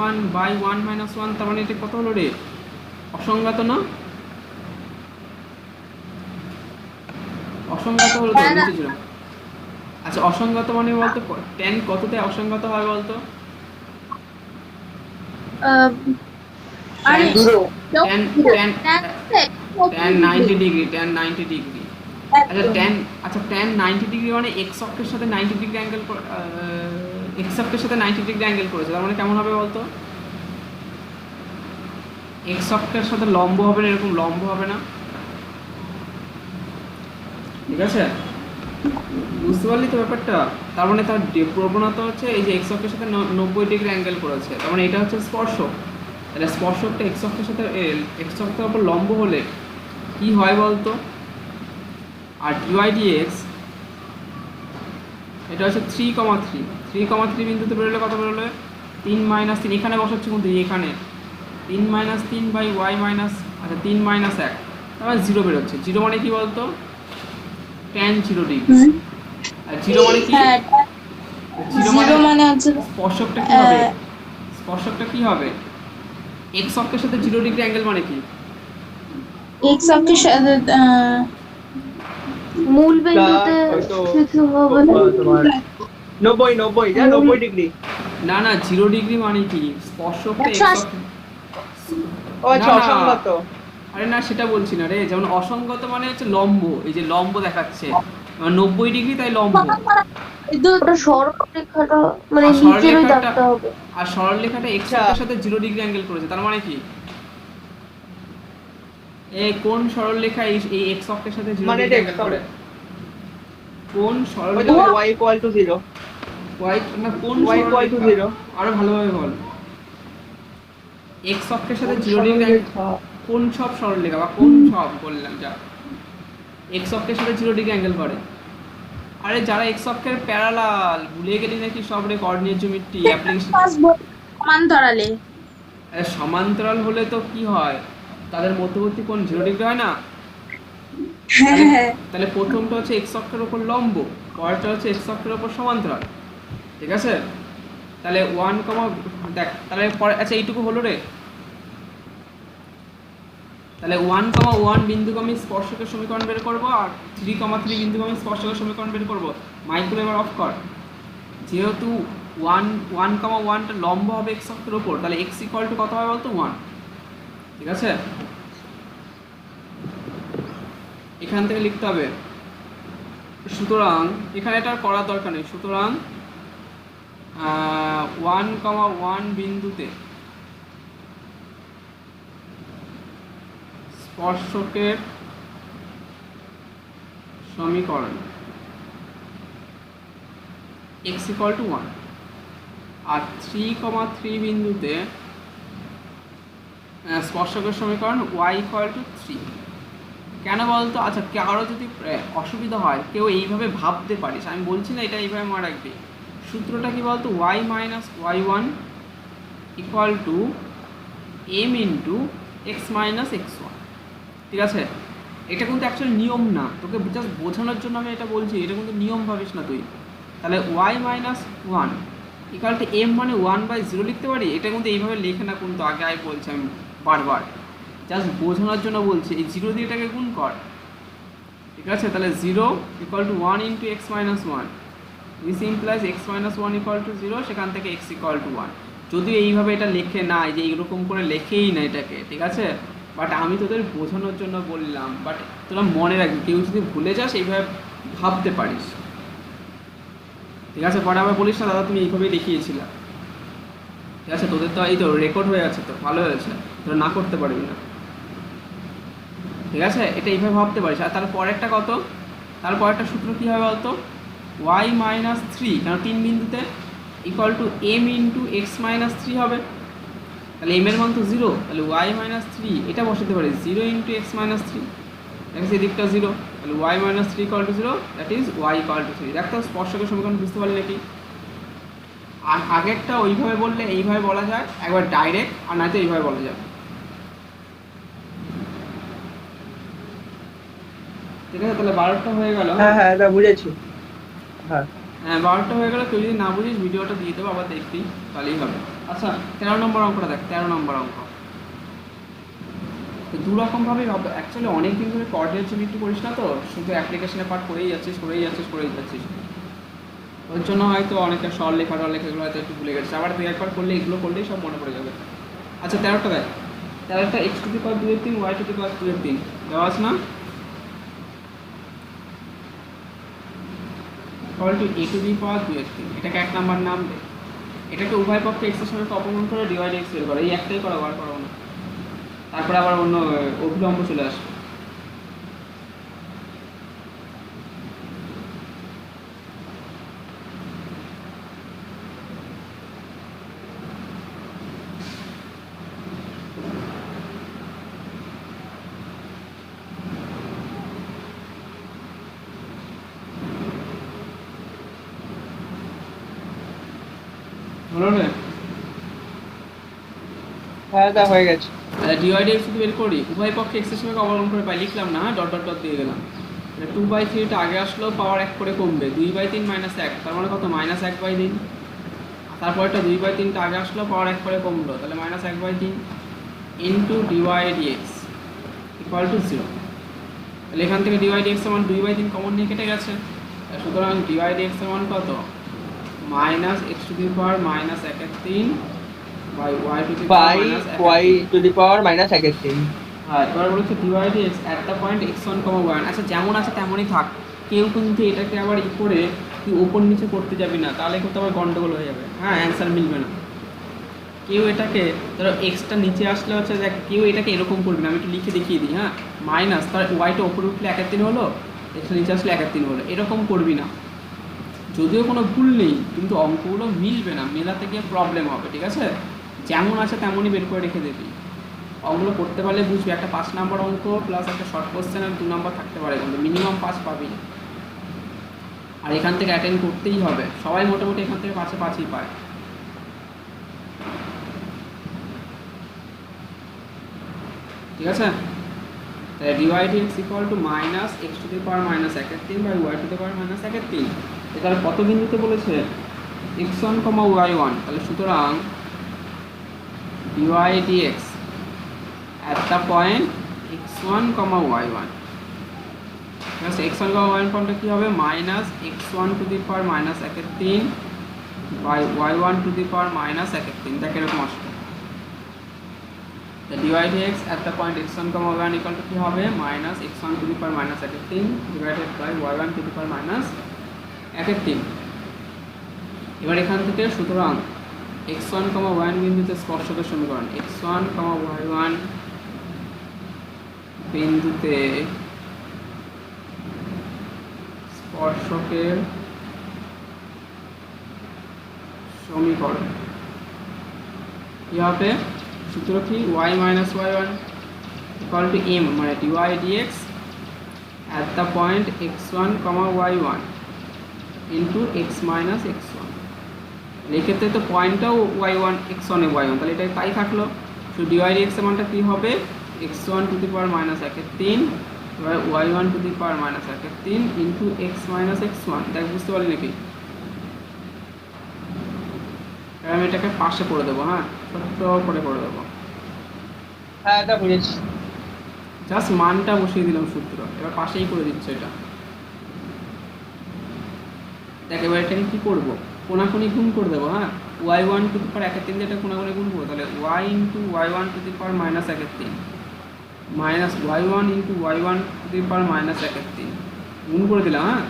1 বাই 1 - 1, তার মানে এটা কত হলো রে? অসংজ্ঞাত না? অসংজ্ঞাত হলো তো, নিচে ছিল। আচ্ছা অসংজ্ঞাত মানে বলতো tan কততে অসংজ্ঞাত হয় বলতো? আরে tan 90 ডিগ্রি, tan 90 ডিগ্রি। আচ্ছা tan 90 ডিগ্রি মানে এক্স অক্ষের সাথে 90 ডিগ্রি অ্যাঙ্গেল, এক্স অক্ষের সাথে 90 ডিগ্রি অ্যাঙ্গেল করেছে, তার মানে কেমন হবে বলতো? এক্স অক্ষের সাথে লম্ব হবে না, এরকম লম্ব হবে না, ঠিক আছে? বুঝতে পারলি তো ব্যাপারটা? তার মানে তার প্রবণতা হচ্ছে এই যে এক্স অক্ষের সাথে 90 ডিগ্রি অ্যাঙ্গেল করেছে, তার মানে এটা হচ্ছে স্পর্শক। তাহলে স্পর্শকটা এক্স অক্ষের সাথে এক্স অক্ষের উপর লম্ব হলে কি হয় বলতো? আর ডিওয়াই ডিএক্স এটা হচ্ছে 3,3 বিন্দুতে বেরোলে কত বেরোলে? 3 - 3, এখানে বসাচ্ছি কিন্তু এখানে 3 - 3 বাই ওয়াই মাইনাস, আচ্ছা 3 - 1, তার মানে 0 বেরোচ্ছে। 0 মানে কি বলতো? tan 0 degree. আর 0 মানে কি? হ্যাঁ 0 মানে হচ্ছে স্পর্শকটা কি হবে? স্পর্শকটা কি হবে? এক্স অক্ষের সাথে 0 ডিগ্রি অ্যাঙ্গেল মানে কি? এক্স অক্ষের সাথে মূল বিন্দুতে হয়তো কিছু হবে না। তোমার 90 ডিগ্রি। না 0 ডিগ্রি মানে কি? স্পর্শকটা এক্স অক্ষ, ও আচ্ছা, না, না। অসংগত। আরে না, সেটা বলছি না রে। যেমন অসঙ্গত মানে হচ্ছে লম্ব, এই যে লম্ব দেখাচ্ছে 90 ডিগ্রি, তাই লম্ব। ওটা সরলরেখাটা মানে আর নিচের ওই সরলরেখাটা, দাগটা হবে। আর সরলরেখাটা এক্স আচ্ছা। অক্ষের সাথে 0 ডিগ্রি অ্যাঙ্গেল করেছে, তার মানে কি? এই কোন সরলরেখা এই এক্স অক্ষের সাথে 0 মানে ডিগ্রি এটা অ্যাঙ্গেল x করে? কোন ওই তো সরলরেখা? y equal to 0, ওয়াই না, কোন y equal to সরলরেখা? 0। আরো ভালোভাবে বল। এক্স অক্ষের সাথে 0 ডিগ্রি, কোন সব সরলরেখা বা কোন সব বললাম যা এক্স অক্ষের সাথে 0 ডিগ্রি অ্যাঙ্গেল করে? আরে যারা এক্স অক্ষের প্যারালাল, ভুলে গেলি নাকি সব রে? Coordinate geometry application. সমান্তরালে। আরে সমান্তরাল হলে তো কি হয়, তাদের মধ্যবর্তী কোণ 0 ডিগ্রি হয় না? হ্যাঁ তাহলে হ্যাঁ তাহলে প্রথমটা হচ্ছে এক্স অক্ষের উপর লম্ব, পরেরটা হচ্ছে এক্স অক্ষের উপর সমান্তরাল, ঠিক আছে? তাহলে 1, দেখ তাহলে পরে, আচ্ছা এইটুকু হলো রে। তাহলে 1, 1 বিন্দুগামী স্পর্শকের সমীকরণ বের করব, আর 3, 3 বিন্দুগামী স্পর্শকের সমীকরণ বের করব। মাইক্রো এবার অফ কর। যেহেতু 1, 1টা লম্ব হবে এক্স অক্ষের উপর, তাহলে এক্স ইকুয়াল টু কত হবে বলতো? 1, ঠিক আছে? এখান থেকে লিখতে হবে। সুতরাং এখানে এটা আর করার দরকার নেই। সুতরাং 1, 1 বিন্দুতে স্পর্শকের সমীকরণ x equal to 1, আর 3, 3 বিন্দুতে স্পর্শকের সমীকরণ y equal to 3। কেন বলতো? আচ্ছা, কারো যদি অসুবিধা হয়, কেউ এইভাবে ভাবতে পারিস, আমি বলছি না এটা এইভাবে মনে রাখবি। সূত্রটা কি বলতো? y minus y1 equal to m into x minus x1, ঠিক আছে? এটা কিন্তু অ্যাকচুয়ালি নিয়ম না, তোকে জাস্ট বোঝানোর জন্য আমি এটা বলছি, এটা কিন্তু নিয়ম ভাবিস না তুই। তাহলে y minus 1 equal to m মানে 1/0 লিখতে পারি। এটা কিন্তু এইভাবে লেখে না, কিন্তু আগে আমি বলছি, আমি বারবার জাস্ট বোঝানোর জন্য বলছি। এই 0 দিয়ে এটাকে গুণ কর, ঠিক আছে? তাহলে 0 equal to 1 into x minus 1, this implies x minus 1 equal to 0, সেখান থেকে x equal to 1। যদিও এইভাবে এটা লেখে না, এই যে এইরকম করে লেখেই না এটাকে, ঠিক আছে? বাট আমি তোদের বোঝানোর জন্য বললাম। বাট তোরা মনে রাখবি, কেউ যদি ভুলে যাস এইভাবে ভাবতে পারিস, ঠিক আছে? পরে আবার বলিস না দাদা তুমি এইভাবেই দেখিয়েছিলা, ঠিক আছে? তোদের তো এই তো রেকর্ড হয়ে আছে, তো ভালো হয়েছে, তোরা না করতে পারবি না, ঠিক আছে? এটা এইভাবে ভাবতে পারিস। আর তারপর একটা কত, তারপর একটা সূত্র কী হবে বলতো? y minus 3, কারণ 3 বিন্দুতে, equal to m into x minus 3 হবে। তাহলে m এর মান তো 0, তাহলে y minus 3 এটা বসাতে পারি, 0 ইন্টু এক্স মাইনাস 3, দেখছি এদিকটা 0, তাহলে y minus 3 equal to 0, that is y equal to 3। দেখ তো স্পর্শকের সমীকরণ বুঝতে পারলে নাকি? আর আগেরটা ওইভাবে বললে এইভাবে বলা যায়, একবার ডাইরেক্ট, আর নয়তো এইভাবে বলা যাবে, ঠিক আছে? তাহলে 12টা হয়ে গেল। হ্যাঁ হ্যাঁ, এটা বুঝেছি। হ্যাঁ, হ্যাঁ 12টা হয়ে গেল। কেউ যদি না বুঝিস ভিডিওটা দিয়ে দেবো, আবার দেখবি, তাহলেই হবে। আচ্ছা 13 নম্বর অঙ্কটা দেখ। 13 নম্বর অঙ্ক তো দুরকমভাবেই হবে। অ্যাকচুয়ালি অনেক দিন ধরে কোঅর্ডিনেট জিওমেট্রি করিস না তো, শুধু অ্যাপ্লিকেশনে পার্ট করেই যাচ্ছিস। ওর জন্য হয়তো অনেকটা সরলরেখা এগুলো হয়তো একটু ভুলে গেছিস। আবার তুই একবার করলে এগুলো করলেই সব মনে পড়ে যাবে। আচ্ছা 13টা দেখ। 13টা x টু দি পাওয়ার 2 এর 3, y টু দি পাওয়ার 2 এর 3 দেওয়া আছে না? Equal to a to the power 2 এর 3, এটাকে 1 নাম্বার নাম দে। এটাকে উভয় পক্ষে x এর সঙ্গে অপমান করে dy dx বের করে, এই একটাই করা, বার করাবো না। তারপরে আবার অন্য অভিলম্ব চলে আসবে। হলো রে? হ্যাঁ এটা হয়ে গেছে। dy dx যদি বের করি, উভয় পক্ষে x এর সঙ্গে অবলম্বন করে পাই, লিখলাম না, ডট ডট ডট দিয়ে গেলাম। 2/3টা আগে আসলো, পাওয়ার 1 করে কমবে, 2/3 মাইনাস 1, তার মানে কত? মাইনাস 1/3। তারপরটা 2/3টা আগে আসলো, পাওয়ার 1 করে কমলো, তাহলে minus 1/3 into dy dx equal to 0। তাহলে এখান থেকে dy dx এর মান 2/3 কমন নিয়ে কেটে গেছে। সুতরাং dy dx এর মান কত? Minus x to the power minus 1/3 by y to the by power y to the power minus একের তিন। হ্যাঁ, এবার বলেছে d y d x at the point x1, y1। আচ্ছা যেমন আছে তেমনই থাক, কেউ কিন্তু এটাকে আবার করে তুই ওপর নিচে করতে যাবি না, তাহলে কিন্তু আবার গন্ডগোল হয়ে যাবে, হ্যাঁ অ্যান্সার মিলবে না। কেউ এটাকে ধরো এক্সটা নিচে আসলে হচ্ছে দেখ, কেউ এটাকে এরকম করবি না, আমি একটু লিখে দেখিয়ে দিই, হ্যাঁ মাইনাস তার ওয়াইটা ওপরে উঠলে 1/3 হলো, এক্সটা নিচে আসলে 1/3 হলো, এরকম করবি না। যদিও কোনো ভুল নেই, কিন্তু অঙ্কগুলো মিলবে না, মেলাতে গিয়ে প্রবলেম হবে, ঠিক আছে? যেমন আছে তেমনই বের করে রেখে দেবি। অঙ্কগুলো করতে পারলে বুঝবি, একটা 5 নম্বর অঙ্ক প্লাস একটা শর্ট কোশ্চেন আর 2 নম্বর থাকতে পারে, কিন্তু মিনিমাম 5 পাবি। আর এখান থেকে অ্যাটেন্ড করতেই হবে, সবাই মোটামুটি এখান থেকে 5-5ই পায়। ঠিক আছে? তাহলে d y d x equal to minus x to the power minus 1/3 by y to the power minus 1/3। এখানে কত বিন্দুতে বলেছে? x1, y1। তাহলে সুতরাং d y d x at the point x1, y1, ঠিক আছে? x1, y1 পয়েন্টটা কি হবে? Minus x1 to the power minus 1/3 by y1 to the power minus 1/3। দেখ এরকম আসবে। The dy dx at the point x1, y1 equal to কি হবে? Minus x1 to the power minus 1/3 divided by y1 to the power minus 1/3। এবার এখান থেকে সুতরাং x1, y1 বিন্দুতে স্পর্শকের সমীকরণ, x1, y1 বিন্দুতে স্পর্শকের সমীকরণ কি হবে? সূত্র কি? y minus y1 equal two m, মানে dy dx at the point x1, y1 into x minus x1। এক্ষেত্রে তো পয়েন্টটাও y1 x1 এ y1, তাহলে এটা তাই থাকলো। সো dy dx এর মানটা কি হবে? x1 to the power minus 1/3 এবার y1 to the power minus 1/3 into x minus x1। দেখ বুঝতে পারলি নাকি? আমি এটাকে পাশে করে দেবো, হ্যাঁ ছোট্ট করে দেবো। হ্যাঁ এটা বুঝেছি। জাস্ট মানটা বসিয়ে দিলাম সূত্র, এবার পাশেই করে দিচ্ছে এটা। দেখ এবার এটাকে কি করবো? কোনাকুনি গুণ করে দেবো, হ্যাঁ y1 টু দি পাওয়ার 1/3 যেটা কোনাকুনি গুণ করবো, তাহলে y into y1 to the power minus 1/3 minus y1 into y1 to the power minus 1/3 গুণ করে দিলাম। হ্যাঁ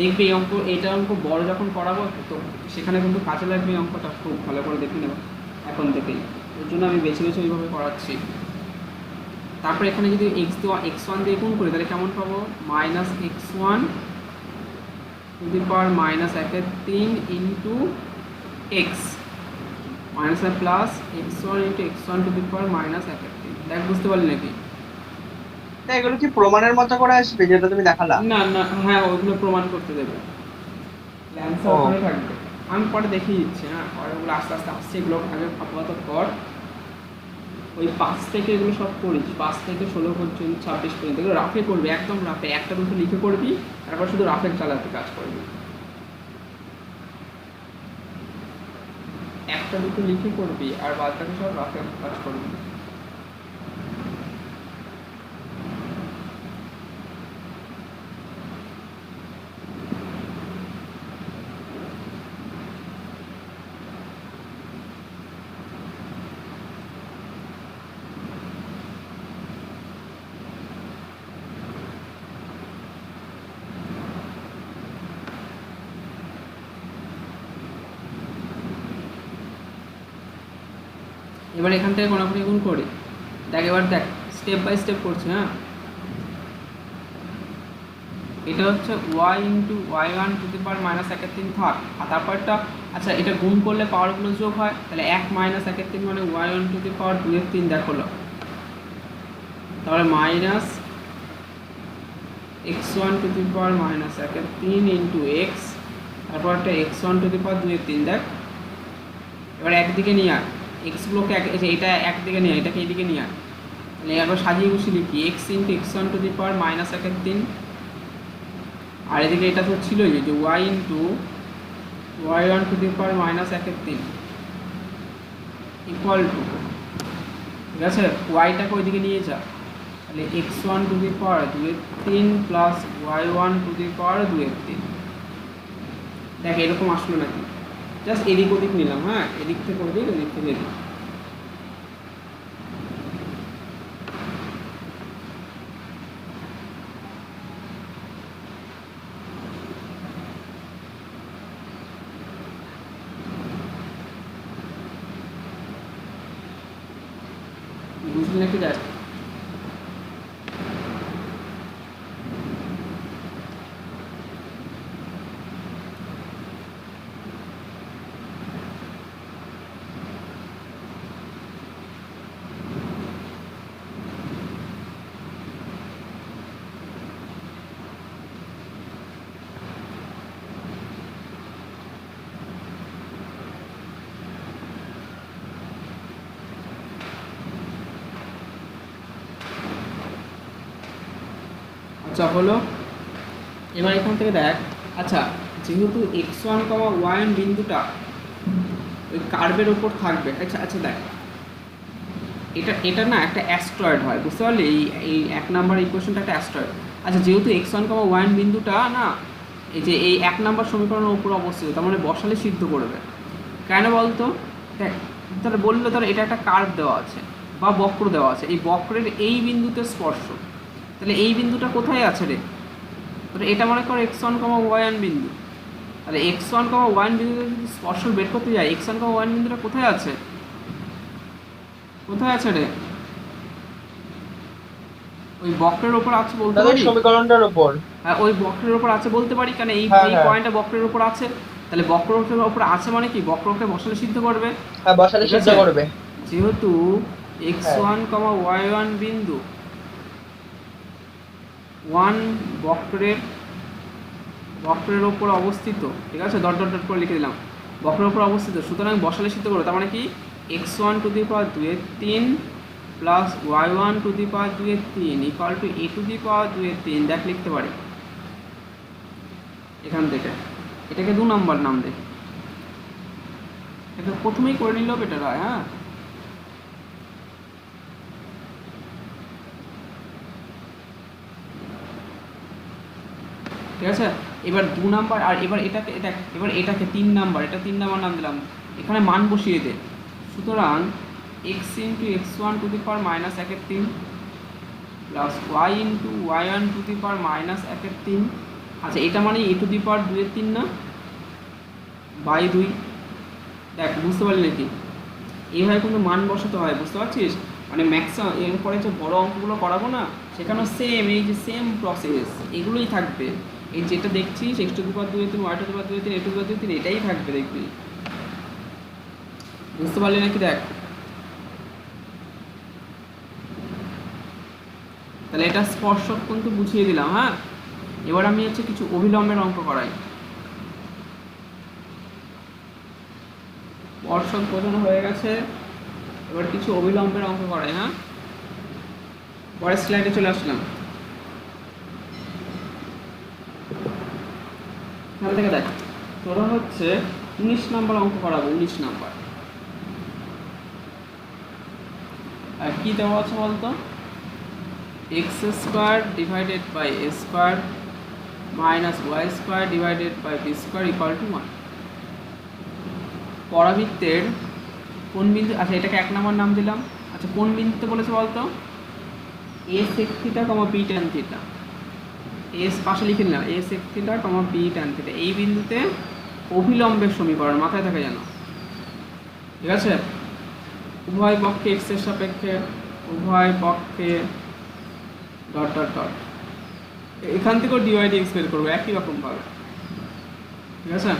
দেখবি এই অঙ্ক, এটা অঙ্ক বড় যখন করাবো তো সেখানে কিন্তু কাজে লাগবে এই অঙ্কটা, খুব ভালো করে দেখে নেব এখন থেকেই। ওর জন্য আমি বেছে বেছে ওইভাবে করাচ্ছি। তারপরে এখানে যদি x1 দিয়ে গুণ করি তাহলে কেমন পাবো? Minus x1 to the power minus 1/3 into x minus plus x1 into x1 to the power minus 1/3। দেখ বুঝতে পারলি নাকি? এগুলো কি প্রমাণের মতো করে আসবে যেটা তুমি দেখালা? না না, হ্যাঁ ওইগুলো প্রমাণ করতে দেবে, অ্যান্সার ওখানে থাকবে। আমি পরে দেখিয়ে দিচ্ছি, হ্যাঁ পরে ওগুলো আস্তে আস্তে আসছে, এগুলো আগে আপাতত কর। ওই 5 থেকে এগুলো সব করিস, 5 থেকে 16 পর্যন্ত 26 পর্যন্ত এগুলো রাফে করবি, একদম রাফে, একটা দুটো লিখে করবি, তারপর শুধু রাফের চালাতে কাজ করবি। একটা দুটো লিখে করবি আর বাদবাকি সব রাফে কাজ করবি। এবার এখান থেকে কোনাকুনি গুণ করি। দেখ এবার দেখ স্টেপ বাই স্টেপ করছে, হ্যাঁ এটা হচ্ছে y into y1 to the power minus 1/3 থাক, আর তারপরটা আচ্ছা এটা গুণ করলে পাওয়ারগুলো যোগ হয়, তাহলে 1 মাইনাস 1/3 মানে y1 টু দি পাওয়ার 2/3 দেখলো, তাহলে minus x1 to the power minus 1/3 into x, তারপর একটা x1 টু দি পাওয়ার 2/3। দেখ এবার একদিকে নিয়ে আয় এক্সগুলোকে, এটা একদিকে নিয়ে এটাকে এইদিকে নিয়ে আয়, তাহলে একবার সাজিয়ে গুছিয়ে লিখি x into x1 to the power minus 1/3, আর এদিকে এটা তো ছিলই যে y into y1 to the power minus 1/3 equal to, ঠিক আছে ওয়াইটাকে ওইদিকে নিয়ে যা, তাহলে x1 to the power 2/3 plus y1 to the power 2/3। দেখ এরকম আসলো নাকি? জাস্ট এদিক ওদিক নিলাম, হ্যাঁ এদিক থেকে ওদিক, ওদিক থেকে এদিক। বুঝলি নাকি দেখ। আচ্ছা হলো, এবার এখান থেকে দেখ। আচ্ছা যেহেতু x1, y1 বিন্দুটা ওই কার্ভের ওপর থাকবে, আচ্ছা আচ্ছা দেখ, এটা না একটা অ্যাস্ট্রয়েড হয়, বুঝতে পারলি? এই 1 নাম্বার ইকুয়েশনটা একটা অ্যাস্ট্রয়েড। আচ্ছা যেহেতু x1, y1 বিন্দুটা না এই যে এই 1 নাম্বার সমীকরণের উপর অবস্থিত, তার মানে বসালে সিদ্ধ করবে। কেন বলতো? দেখ তাহলে বললো তাহলে এটা একটা কার্ভ দেওয়া আছে বা বক্র দেওয়া আছে, এই বক্রের এই বিন্দুতে স্পর্শ, তাহলে এই বিন্দুটা কোথায় আছে রে? তাহলে এটা মনে কর x1, y1 বিন্দু, তাহলে x1, y1 বিন্দুতে যদি স্পর্শ বের করতে যাই, x1, y1 বিন্দুটা কোথায় আছে? কোথায় আছে রে? ওই বক্রের উপর আছে বলতে পারি, সমীকরণটার উপর। হ্যাঁ ওই বক্রের উপর আছে বলতে পারি, কারণ এই হ্যাঁ, এই হ্যাঁ। পয়েন্টটা বক্রের উপর আছে, তাহলে বক্রের উপর আছে মানে কি বক্রকে বসালে সিদ্ধ করবে। হ্যাঁ, বসালে ঠিক সিদ্ধ আছে? করবে। যেহেতু x1, y1 বিন্দু 1 বক্রের ওপর অবস্থিত, ঠিক আছে, ডট ডট ডট করে লিখে দিলাম, বক্রের ওপর অবস্থিত, সুতরাং বসালে সিদ্ধ করবে। তার মানে কি x1 to the power 2/3 plus y1 to the power 2/3 equal to a to the power 2/3। দেখ লিখতে পারি এখান থেকে, এটাকে 2 নম্বর নাম দে, এটা প্রথমেই করে নিলেও বেটার হয়। হ্যাঁ ঠিক আছে, এবার 2 নাম্বার, আর এবার এটাকে 3 নাম্বার, এটা 3 নাম্বার নাম দিলাম, এখানে মান বসিয়ে দে। সুতরাং x into x1 to the power minus 1/3 plus y into y1 to the power minus 1/3। আচ্ছা এটা মানে a টু দি পাওয়ার 2/3 না, বাই 2। দেখ বুঝতে পারলি নাকি? এইভাবে কিন্তু মান বসাতে হয়, বুঝতে পারছিস? মানে ম্যাক্সিমাম এরপরে যে বড় অঙ্কগুলো করাবো না, সেখানেও সেম এই যে সেম প্রসেস এগুলোই থাকবে। এই যেটা দেখছিস x to the power 2/3, y to the power 2/3, a to the power 2/3 এটাই থাকবে, দেখবি। বুঝতে পারলি নাকি? দেখ তাহলে এটা স্পর্শক কিন্তু বুঝিয়ে দিলাম। হ্যাঁ এবার আমি হচ্ছে কিছু অভিলম্বের অঙ্ক করাই। স্পর্শক বোঝানো হয়ে গেছে, এবার কিছু অভিলম্বের অঙ্ক করাই। হ্যাঁ পরের স্লাইডে চলে আসলাম। এখান থেকে দেখ তোরা হচ্ছে 19 নম্বর অঙ্ক করাবো, 19 নম্বর। আর কি দেওয়া আছে বলতো? x square divided by a square minus y square divided by b square equal to 1। পরাবৃত্তের কোন বিন্দু, আচ্ছা এটাকে 1 নম্বর নাম দিলাম। আচ্ছা কোন বিন্দুতে বলেছে বলতো? a sec theta, b tan theta, a পাশে লিখে নিলাম a sec theta, b tan theta, এই বিন্দুতে অভিলম্বের সমীকরণ মাথায় থাকে যেন, ঠিক আছে? উভয় পক্ষে x এর সাপেক্ষে, উভয় পক্ষে ডট ডট ডট, এখান থেকেও dy dx বের করবো একই রকম ভাবে, ঠিক আছে?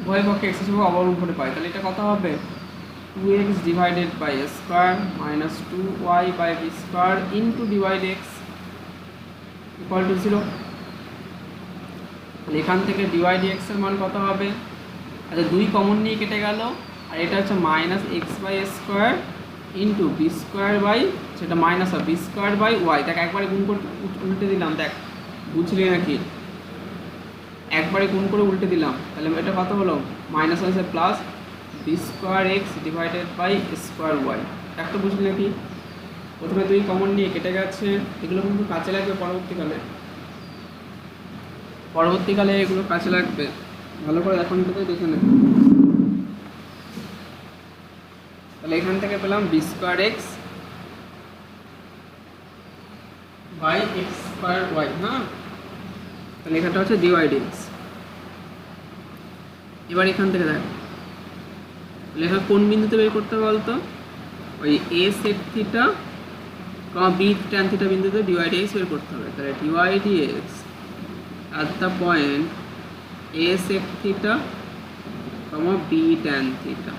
উভয় পক্ষে x এর সাপেক্ষে অবলম্বন করে পাই, তাহলে এটা কত হবে? 2x divided by a square minus 2y by b square into dy dx equal to 0। তাহলে এখান থেকে dy dx এর মান কত হবে? আচ্ছা 2 কমন নিয়ে কেটে গেল, আর এটা হচ্ছে minus x by square into b square by, সেটা মাইনাস হবে বি স্কোয়ার বাই ওয়াই। দেখ একবারে গুণ করে উল্টে দিলাম, দেখ বুঝলি নাকি? একবারে গুণ করে উল্টে দিলাম, তাহলে এটা কত হলো? মাইনাস হয়েছে plus b square x divided by square y. একটা বুঝলি নাকি? প্রথমে 2 কমন নিয়ে কেটে গেছে, এগুলো কিন্তু কাজে লাগবে পরবর্তীকালে এগুলো কাজে লাগবে, ভালো করে এখন থেকে দেখে নেব। তাহলে এখান থেকে পেলাম b square x by x square y. হ্যাঁ তাহলে এখানটা হচ্ছে ডিওয়াই ডিএক্স। এবার এখান থেকে দেখ লেখা কোন বিন্দুতে বের করতে হবে বলতো? ওই a sec theta b tan theta বিন্দুতে dy dx বের করতে হবে। তাহলে dy dx at the point a sec theta b tan theta,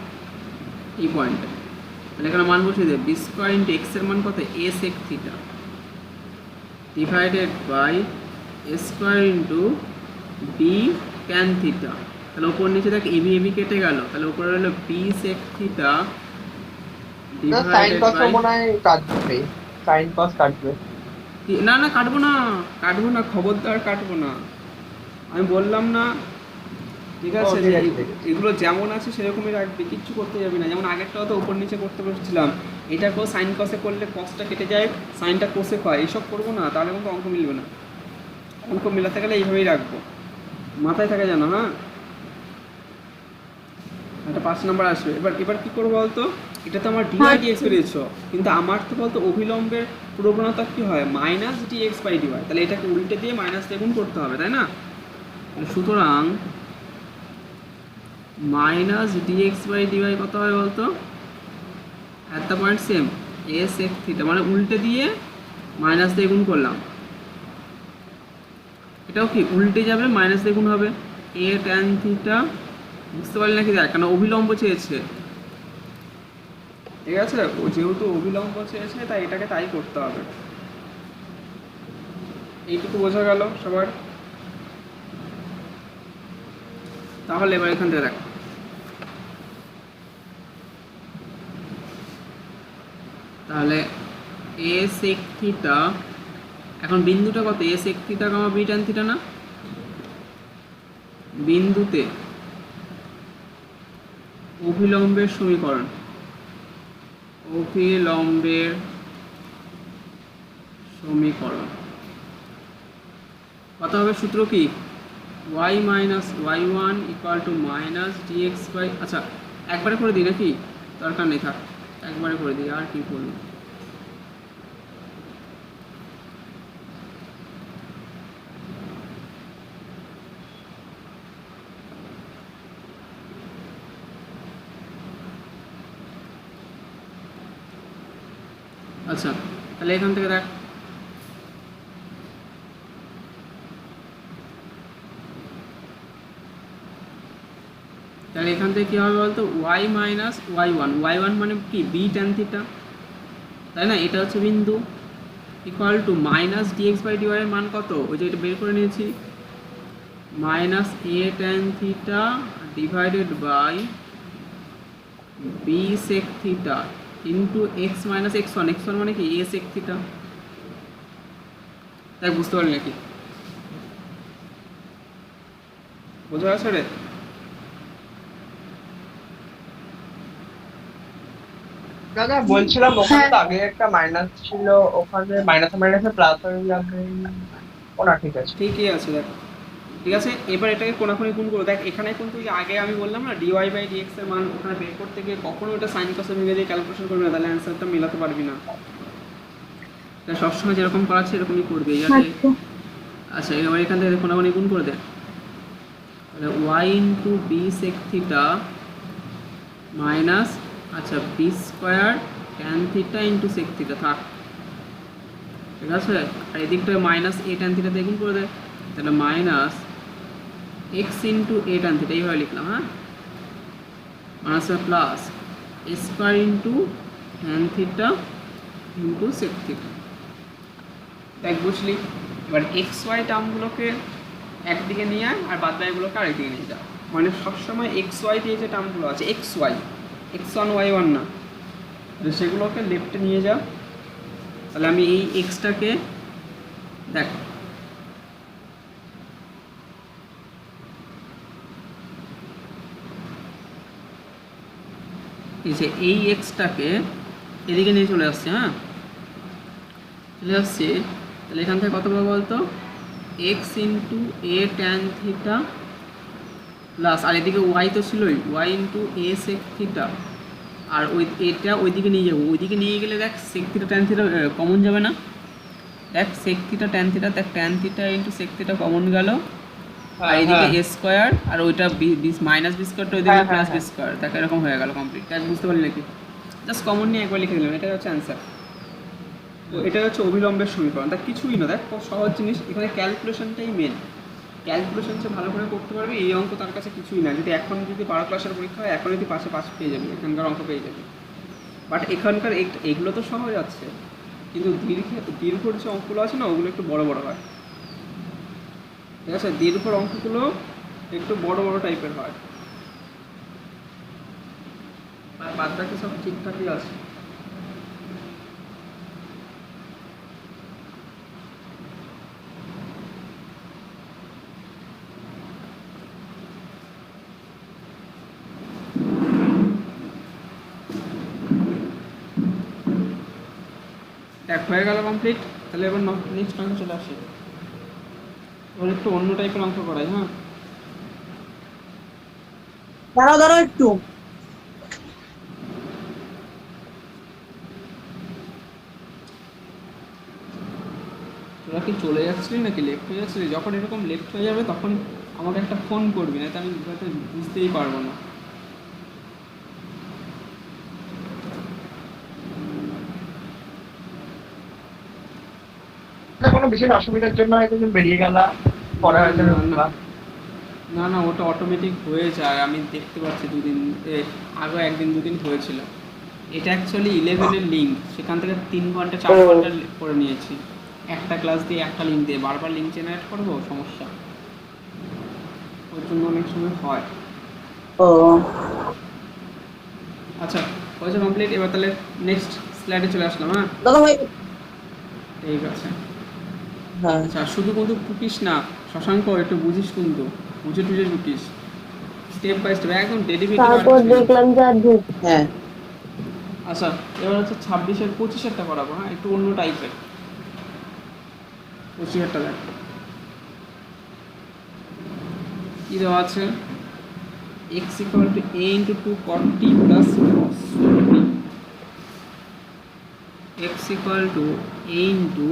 এই পয়েন্টে। তাহলে এখানে মান বসিয়ে দেবে বি স্কোয়ার ইন্টু এক্স এর মান কত, a sec theta divided by a square into b tan theta. তাহলে উপর নিচে দেখ এবি এবি কেটে গেল, তাহলে উপরে হলো b sec theta sine divided cos by, মনে হয় কাটবে, সাইন কস কাটবে। না না কাটবো না, কাটবো না, খবরদার কাটবো না, আমি বললাম না, ঠিক আছে? ঠিক আছে, ঠিক আছে। এগুলো যেমন আছে সেরকমই রাখবি, কিচ্ছু করতে যাবি না। যেমন আগেরটাও তো উপর নিচে করতে বসছিলাম, এটাকেও সাইন কসে করলে কসটা কেটে যায়, সাইনটা কোসে হয়, এইসব করবো না, তাহলে কিন্তু অঙ্ক মিলবে না। অঙ্ক মেলাতে গেলে এইভাবেই রাখবো, মাথায় থাকে জানো, হ্যাঁ? একটা 5 নাম্বার আসবে। এবার এবার কি করবো বলতো, এটা তো আমার ডিওয়াই ডিএক্স বেরিয়েছ, কিন্তু আমার তো বলতো অভিলম্বের প্রবণতা কি হয়, মাইনাস ডিএক্স বাই ডিওয়াই। তাহলে এটাকে উল্টে দিয়ে মাইনাস দিয়ে গুণ করতে হবে, তাই না? সুতরাং মাইনাস ডিএক্স বাই ডিওয়াই কত হয় বলতো, at the point same a sec theta, মানে উল্টে দিয়ে মাইনাস দিয়ে গুণ করলাম, এটাও কি উল্টে যাবে, মাইনাস দিয়ে গুণ হবে, এ ট্যান থিটা, বুঝতে পারলি নাকি? দেখ কেন অভিলম্ব চেয়েছে, ঠিক আছে? ও যেহেতু অভিলম্ব চেয়েছে তাই এটাকে তাই করতে হবে। এইটুকু বোঝা গেল সবার? তাহলে এবার এখান থেকে দেখ, তাহলে এ সেক থিটা, এখন বিন্দুটা কত, a sec theta comma b tan theta না, বিন্দুতে অভিলম্বের সমীকরণ, অভিলম্বের সমীকরণ কত হবে, সূত্র কি, y minus y1 equal to minus dx by, আচ্ছা একবারে করে দিই নাকি, দরকার নেই, থাক একবারে করে দিই, আর কি করবো। আচ্ছা তাহলে এখান থেকে দেখ, তাহলে এখান থেকে কী হবে বলতো, y মাইনাস y1 মানে কি বি ট্যান থিটা, তাই না? এটা হচ্ছে বিন্দু, equal to minus dx by dy এর মান কত, ওই যে এটা বের করে নিয়েছি, minus a tan theta divided by b sec theta into x minus x1, x1 মানে কি এ সেক থিটা। তাই বুঝতে পারলি নাকি, বোঝা গেছে রে? দাদা বলছিলাম ওখানে তো আগে একটা মাইনাস ছিল, ওখানে মাইনাসে মাইনাসে প্লাস হয়ে যাবে, ওনা ঠিক আছে, ঠিকই আছে দেখ, ঠিক আছে? এবার এটাকে কোনাকুনি গুণ করো, দেখ এখানে কিন্তু আগে আমি বললাম না ডিওয়াই বাই ডিএক্স এর মান ওখানে বের করতে গিয়ে কখনো ওটা সাইন কসে ভেঙে দিয়ে ক্যালকুলেশন করবি না, তাহলে অ্যান্সারটা মেলাতে পারবি না। তাই সবসময় যেরকম করাচ্ছে এরকমই করবি, এই যাতে। আচ্ছা এবার এখান থেকে কোনাকুনি গুণ করে দে, তাহলে y into b sec theta minus, আচ্ছা b square tan theta into sec theta, থাক, ঠিক আছে? আর এদিকটা মাইনাস এ ট্যান থিটা দিয়ে গুণ করে দে, তাহলে minus x into a tan theta, এইভাবে লিখলাম, হ্যাঁ, minus plus a square into tan theta into sec theta. দেখ বুঝলি? এবার এক্স ওয়াই টার্মগুলোকে একদিকে নিয়ে আয় আর বাদ বাকিগুলোকে আরেকদিকে নিয়ে যাও, মানে সবসময় এক্স ওয়াই দিয়ে যে টার্মগুলো আছে, এক্স ওয়াই, x1 y1 না, সেগুলোকে লেফটে নিয়ে যাও। তাহলে আমি এই এক্সটাকে দেখ, এই যে এই এক্সটাকে এদিকে নিয়ে চলে আসছে, হ্যাঁ চলে আসছে, তাহলে এখান থেকে কত পাবো বলতো, x into a tan theta plus, আর এদিকে ওয়াই তো ছিলই, y into a sec theta, আর ওই এটা ওইদিকে নিয়ে যাবো, ওইদিকে নিয়ে গেলে দেখ sec theta tan theta common যাবে না, দেখ সেক থিটা ট্যান থিটা, দেখ tan theta into sec theta common গেল, আর এইদিকে এ স্কোয়ার, আর ওইটা মাইনাস বি স্কোয়ারটা ওইদিকে প্লাস বি স্কোয়ার, দেখ এরকম হয়ে গেল কমপ্লিট। দেখ বুঝতে পারলি নাকি? জাস্ট কমন নিয়ে একবার লিখে দিলাম, এটা হচ্ছে অ্যান্সার। তো এটা হচ্ছে অবিলম্বের সমীকরণ, তা কিছুই না, দেখ খুব সহজ জিনিস, এখানে ক্যালকুলেশনটাই মেন। ক্যালকুলেশন সে ভালো করে করতে পারবে, এই অঙ্ক তার কাছে কিছুই না। যদি এখন যদি 12 ক্লাসের পরীক্ষা হয়, এখন যদি পাশে পাস পেয়ে যাবে, এখানকার অঙ্ক পেয়ে যাবে। বাট এখানকার এগুলো তো সহজ আছে, কিন্তু দীর্ঘর যে অঙ্কগুলো আছে না, ওগুলো একটু বড় বড় হয়, ঠিক আছে? দীর্ঘর অঙ্কগুলো একটু বড় বড় টাইপের হয়, আর বাদ বাকি সব ঠিকঠাকই আছে। এক হয়ে গেল কমপ্লিট। তাহলে এবার নেক্সট অঙ্ক চলে আসে, এবার একটু অন্য টাইপের অঙ্ক করাই। হ্যাঁ, দাঁড়াও একটু। তোরা কি চলে যাচ্ছিলি নাকি লেফট হয়ে যাচ্ছিলি? যখন এরকম লেফট হয়ে যাবে তখন আমাকে একটা ফোন করবি, না তো আমি হয়তো বুঝতেই পারবো না। কোনো বিশেষ অসুবিধার জন্য হয়তো তুমি বেরিয়ে গেলা, পরে হয়তো ঢুকলা। না না, ওটা অটোমেটিক হয়ে যায়, আমি দেখতে পাচ্ছি দুদিন আগে, একদিন দুদিন হয়েছিল। এটা অ্যাকচুয়ালি 11-এর লিঙ্ক, সেখান থেকে 3 ঘন্টা 4 ঘন্টা করে নিয়েছি, একটা ক্লাস দিয়ে একটা লিঙ্ক দিয়ে বারবার লিঙ্ক জেনারেট করবো, সমস্যা, ওর জন্য অনেক সময় হয়। ও আচ্ছা, হয়েছে কমপ্লিট। এবার তাহলে নেক্সট স্লাইডে চলে আসলাম। হ্যাঁ, দাদা ভাই। ঠিক আছে। হ্যাঁ আচ্ছা, শুধু কিন্তু টুকিস না শশাঙ্ক, একটু বুঝিস, কিন্তু বুঝে টুঝে টুকিস, স্টেপ বাই স্টেপ, একদম ডেডিকেটেড। তারপর দেখলাম যে অদ্ভুত। হ্যাঁ আচ্ছা, এবার হচ্ছে 26-এর 25-এরটা করাবো। হ্যাঁ, একটু অন্য টাইপের। 25-এরটা দেখ কি দেওয়া আছে, x equal to a into 2 cot t plus cos t, x equal to a into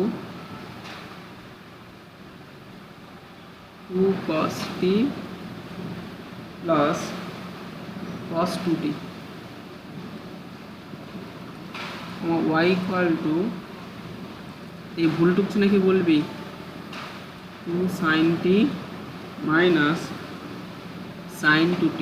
2 cos t plus cos 2t, y equal to, এই ভুল টুকছে নাকি বলবি, 2 sin t minus sin 2t।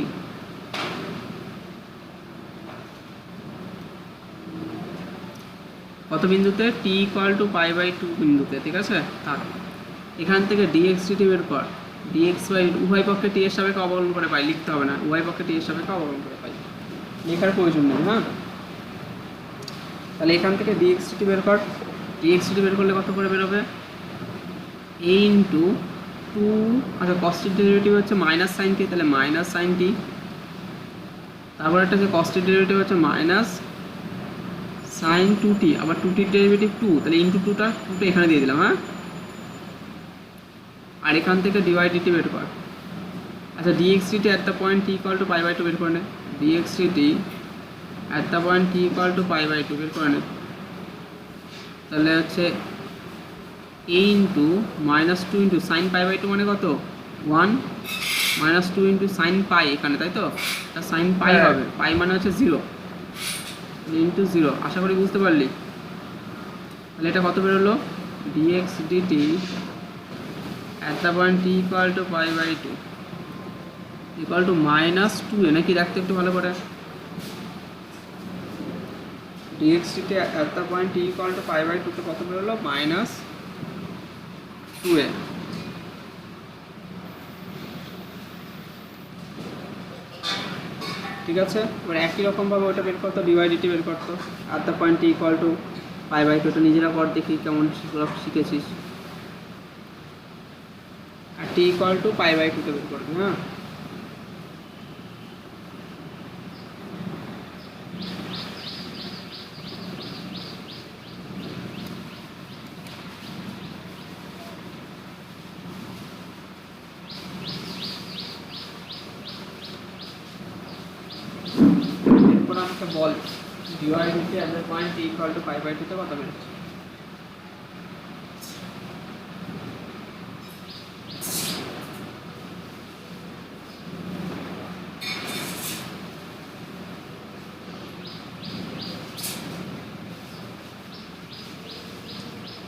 কত বিন্দুতে? t equal to pi by 2 বিন্দুতে, ঠিক আছে? থাক, এখান থেকে dx dt বের কর, dx by উভয় পক্ষে t এর সাপেক্ষে অবকলন করে পাই, লিখতে হবে না, উভয় পক্ষে t এর সাপেক্ষে অবকলন করে পাই, লেখার প্রয়োজন নেই। হ্যাঁ, তাহলে এখান থেকে dx dt বের কর, dx dt বের করলে কত করে বেরোবে, a ইন্টু 2, আচ্ছা কস্টের ডেরিভেটিভ হচ্ছে মাইনাস সাইন টি, তাহলে মাইনাস সাইন টি, তারপর একটা যে কস্টের ডেরিভেটিভ হচ্ছে মাইনাস সাইন 2t, আবার 2টির ডেরিভেটিভ 2, তাহলে ইন্টু 2টা এখানে দিয়ে দিলাম। হ্যাঁ, আর এখান থেকে dy dt বের কর। আচ্ছা, dx dt at the point t equal to pi by 2 বের করে নে, dx dt at the point t equal to pi by 2 বের করে নে, তাহলে হচ্ছে a into minus 2 into sine pi by 2 মানে কত, 1, মাইনাস 2 ইন্টু সাইন পাই এখানে, তাই তো? তা সাইন পাই হবে, পাই মানে হচ্ছে 0 ইন্টু 0। আশা করি বুঝতে পারলি। তাহলে এটা কত বেরোলো, dx dt at the point t equal to pi by 2 equal to minus 2a, নাকি দেখতে একটু ভালো করে, dx dt at the point t equal to pi by 2 তে কত বেরোলো, মাইনাস 2a। ঠিক আছে, এবার একই রকমভাবে ওটা বের করতো, dy dt বের করতো at the point t equal to pi by 2, নিজেরা কর দেখি কেমন শিখেছিস। আর t equal to pi by 2 তে বের করবি। হ্যাঁ, আমাকে বল dy dt at the point t equal to pi by 2 তে কত বেরোচ্ছে।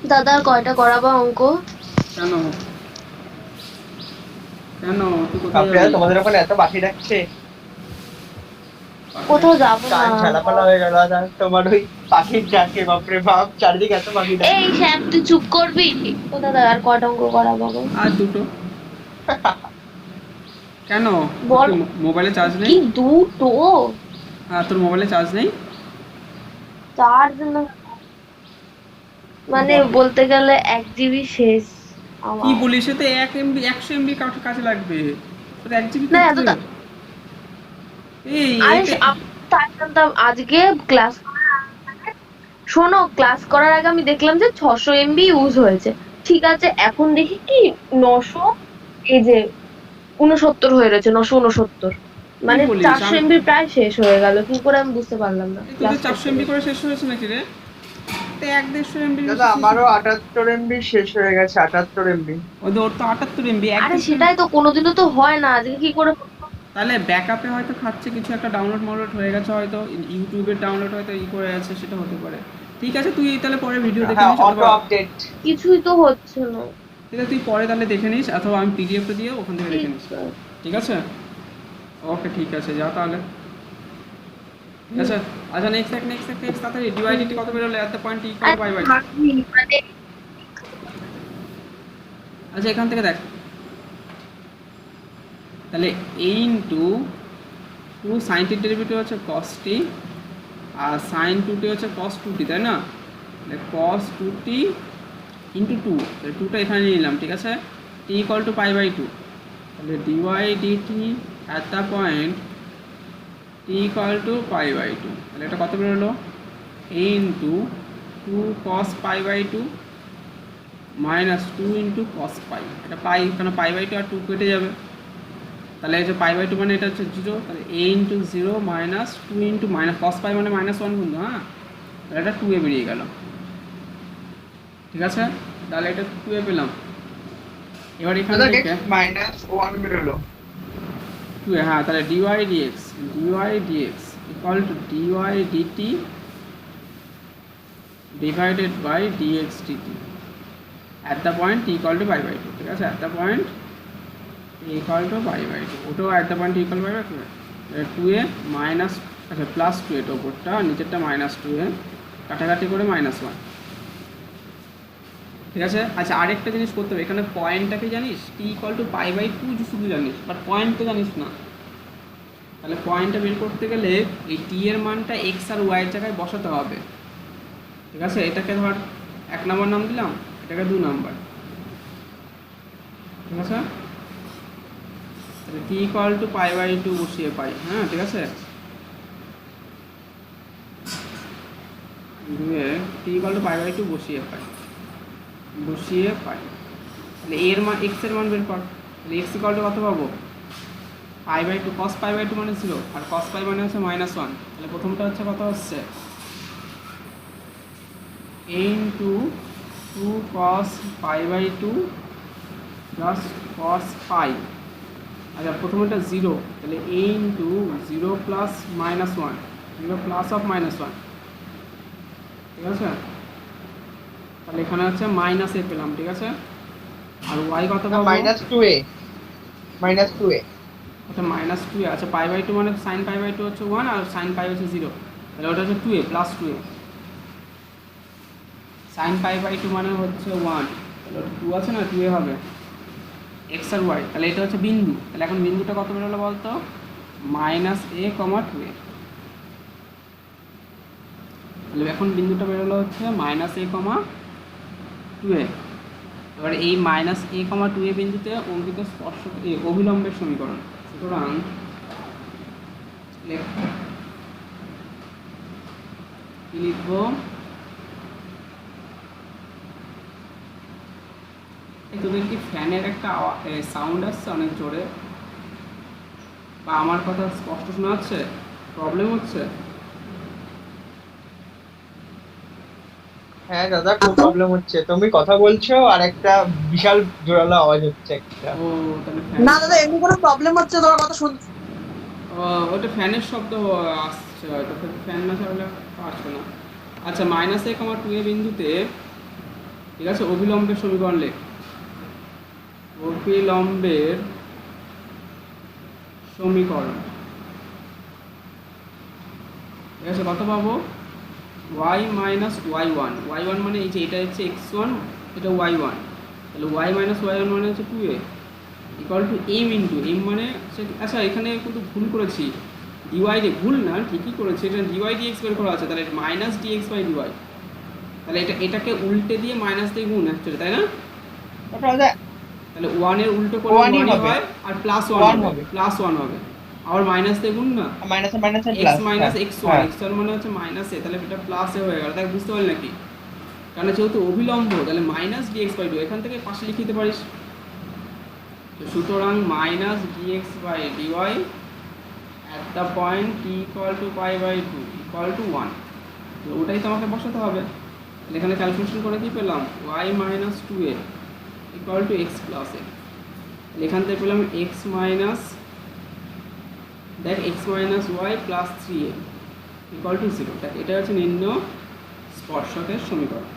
দাদা আর কয়টা করাবো অঙ্ক? কেন কেন তুই কোথায় কাপ্রিয়া যাবি? তোমাদের ওখানে এত পাখি ডাকছে, কোথাও যাবো না। কান ঝালাপালা হয়ে গেল। আর তোমার ওই পাখির ডাকে বাপরে বাপ, চারিদিকে এত পাখি ডাকে। এই শ্যাম, তুই চুপ করবি? ও দাদা আর কয়টা অঙ্ক করাবো গো? আর দুটো। কেন বল। তোর মোবাইলে চার্জ নেই? কি দুটো? হ্যাঁ, তোর মোবাইলে চার্জ নেই? চার্জ না, মানে বলতে গেলে 1 GB শেষ কি আমার। বলিস, এতে 1 MB 100 MB কাছে লাগবে, তোর 1 GB না, করতে? এতটা। এই আরে এতে আমি তাই জানতাম আজকে ক্লাস, শোনো, ক্লাস করার আগে আমি দেখলাম যে 600 MB ইউজ হয়েছে। ঠিক আছে, এখন দেখি কি 900, এই যে 69 হয়ে রয়েছে, 969। মানে বলিস? 400 MB প্রায় শেষ হয়ে গেল, কি করে আমি বুঝতে পারলাম না। এই ক্লাস তোদের 400 MB করে শেষ হয়েছে নাকি রে? তো 1-150 MB। দাদা আমারও 78 MB শেষ হয়ে গেছে, 78 MB। ওর তো 78 MB। আরে সেটাই তো, কোনোদিনও তো হয় না, আজকে কি করে? তাহলে ব্যাকআপে হয়তো খাচ্ছে, কিছু একটা ডাউনলোড হয়ে গেছে, হয়তো ইউটিউবের ডাউনলোড হয়তো করে আছে, সেটা হতে পারে। ঠিক আছে, তুই তাহলে পরে ভিডিও দেখে হ্যাঁ, নিস, অটো অথবা আপডেট। কিছুই তো হচ্ছে না। ঠিক আছে তুই পরে তাহলে দেখে নিস, অথবা আমি পিডিএফটা দিয়ে ওখান থেকে দেখে নিস। ঠিক আছে, ওকে ঠিক আছে, যা তাহলে। ঠিক আছে। আচ্ছা, নেক্সট তাড়াতাড়ি। ডিওআইডিটি কত বেরোলে? এত পয়েন্ট ই করে বাই বাই। মানে আচ্ছা, এখান থেকে দেখ তাহলে a ইন্টু 2 সাইন টির ডেরিভেটিভ হচ্ছে cos t, আর সাইন 2t হচ্ছে cos 2t, তাই না? cos 2t ইন্টু 2, তাহলে 2টা এখানে নিয়ে নিলাম। ঠিক আছে, t equal to pi by 2, তাহলে dy dt at the point t equal to pi by 2, তাহলে এটা কত বেরোলো? a into 2 cos pi by 2 minus 2 into cos pi. এটা পাই, এখানে পাই বাই 2 আর 2 কেটে যাবে, তাহলে এই যে পাই বাই 2 মানে এটা হচ্ছে 0, তাহলে a into 0 minus 2 into minus cos পাই মানে -1 কিন্তু, হ্যাঁ, তাহলে এটা 2a বেরিয়ে গেল। ঠিক আছে, তাহলে এটা 2a পেলাম। এবার এখান দাদা থেকে -1 বেরোলো। 2a, হ্যাঁ, তাহলে dy dx equal to dy dt divided by dx dt at the point t equal to pi by 2। ঠিক আছে, at the point equal to pi by 2, ওটাও at the point equal pi by 2, 2a minus, আচ্ছা plus 2, এটা ওপরটা, নিচেরটা -2a, কাটাকাটি করে -1। ঠিক আছে। আচ্ছা, আরেকটা জিনিস করতে হবে, এখানে পয়েন্টটাকে জানিস, t equal to pi by 2 শুধু জানিস, বাট পয়েন্ট তো জানিস না। তাহলে পয়েন্টটা বের করতে গেলে এই t এর মানটা x আর y এর জায়গায় বসাতে হবে। ঠিক আছে, এটাকে ধর 1 নম্বর নাম দিলাম, এটাকে 2 নম্বর। ঠিক আছে, তাহলে t equal to pi by 2 বসিয়ে পাই, হ্যাঁ ঠিক আছে, t equal to pi by 2 বসিয়ে পাই, তাহলে এর মান, x এর মান বের কর। তাহলে x ইকুয়াল টু কত পাবো? Pi by 2, cos pi by 2 মানে 0, আর cos পাই মানে হচ্ছে -1, তাহলে প্রথমটা হচ্ছে কত হচ্ছে? a into 2 cos pi by 2 plus cos pi. আচ্ছা, প্রথমটা 0, তাহলে a into 0 plus -1, 0 plus of -1। ঠিক আছে, তাহলে এখানে হচ্ছে -a পেলাম। ঠিক আছে, আর y কত পাবো? -2a, -2a। ওটা -2a, আচ্ছা পাই বাই 2 মানে সাইন পাই বাই 2 হচ্ছে 1 আর সাইন পাই হচ্ছে 0, তাহলে ওটা হচ্ছে 2a plus 2a। Sign pi by 2 মানে হচ্ছে 1, তাহলে ওটা 2 আছে না, 2a হবে, x আর y, তাহলে এটা হচ্ছে বিন্দু। তাহলে এখন বিন্দুটা কত বেরোলো বলতো? -a, 2a। তাহলে এখন বিন্দুটা বেরোলো হচ্ছে -a, 2a। এবার এই -a, 2a বিন্দুতে অঙ্কিত স্পর্শক অভিলম্বের সমীকরণ। সুতরাং কি লিখবো? তোদের কি ফ্যানের একটা সাউন্ড আসছে অনেক জোরে, বা আমার কথা স্পষ্ট শোনা যাচ্ছে? প্রবলেম হচ্ছে? হ্যাঁ দাদা, খুব প্রবলেম হচ্ছে। তুমি কথা বলছো আর একটা বিশাল জোরালো আওয়াজ হচ্ছে একটা। ও তাহলে না দাদা, এমনি কোনো প্রবলেম হচ্ছে তোমার কথা শুনতে? ওটা ফ্যানের শব্দ আসছে হয়তো, ফ্যান না চালালে আসবে না। আচ্ছা, -a, 2a বিন্দুতে ঠিক আছে, অভিলম্বের সমীকরণ লেখ। অভিলম্বের সমীকরণ, ঠিক আছে, কত পাবো? y মাইনাস y1, y1 মানে এই যে এটা হচ্ছে x1, এটা y1, তাহলে y মাইনাস y1 মানে হচ্ছে 2a equal to m into m মানে আচ্ছা এখানে কিন্তু ভুল করেছি, ডিওয়াই ডি ভুল না, ঠিকই করেছি, এটা ডিওয়াই ডিএক্স বের করা আছে, তাহলে মাইনাস ডিএক্স বাই ডিওয়াই, তাহলে এটাকে উল্টে দিয়ে মাইনাস দিয়ে গুণ অ্যাকচুয়ালি, তাই না? তাহলে 1 এর উল্টো করে 1 হয় আর প্লাস 1 হবে, প্লাস 1 হবে, আবার মাইনাস দিয়ে গুণ না, মাইনাসে মাইনাসে x মাইনাস x1, x1 মানে হচ্ছে মাইনাস এ, তাহলে এটা প্লাস এ হয়ে গেল, তাই বুঝতে পারলি নাকি? কারণ যেহেতু অভিলম্ব, তাহলে মাইনাস ডিএক্স বাই ডিওয়াই এখান থেকে পাশে লিখে দিতে পারিস। তো সুতরাং minus dx by dy at the point t equal to pi by 2 equal to 1, তো ওটাই তো আমাকে বসাতে হবে। তাহলে এখানে ক্যালকুলেশন করে কি পেলাম? y minus 2a equal to x plus a, তাহলে এখান থেকে পেলাম x minus y plus 3a equal to 0, এটা হচ্ছে নিম্ন স্পর্শকের সমীকরণ।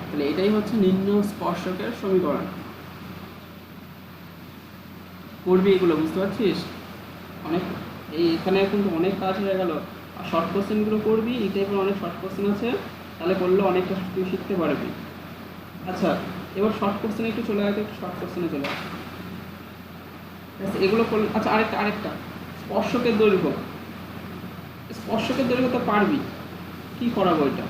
তাহলে এটাই হচ্ছে নিম্ন স্পর্শকের সমীকরণ। করবি এগুলো, বুঝতে পারছিস? অনেক এখানে কিন্তু অনেক কাজ হয়ে গেল, আর শর্ট কোশ্চেনগুলো করবি, এই টাইপের অনেক শর্ট কোশ্চেন আছে, তাহলে করলে অনেকটা তুই শিখতে পারবি। আচ্ছা এবার শর্ট কোশ্চেনে একটু চলে আসে, একটু শর্ট কোশ্চেনে চলে আসে, এগুলো করলে। আচ্ছা আরেকটা স্পর্শকের দৈর্ঘ্য, স্পর্শকের দৈর্ঘ্য তো পারবি, কি করাবো এটা?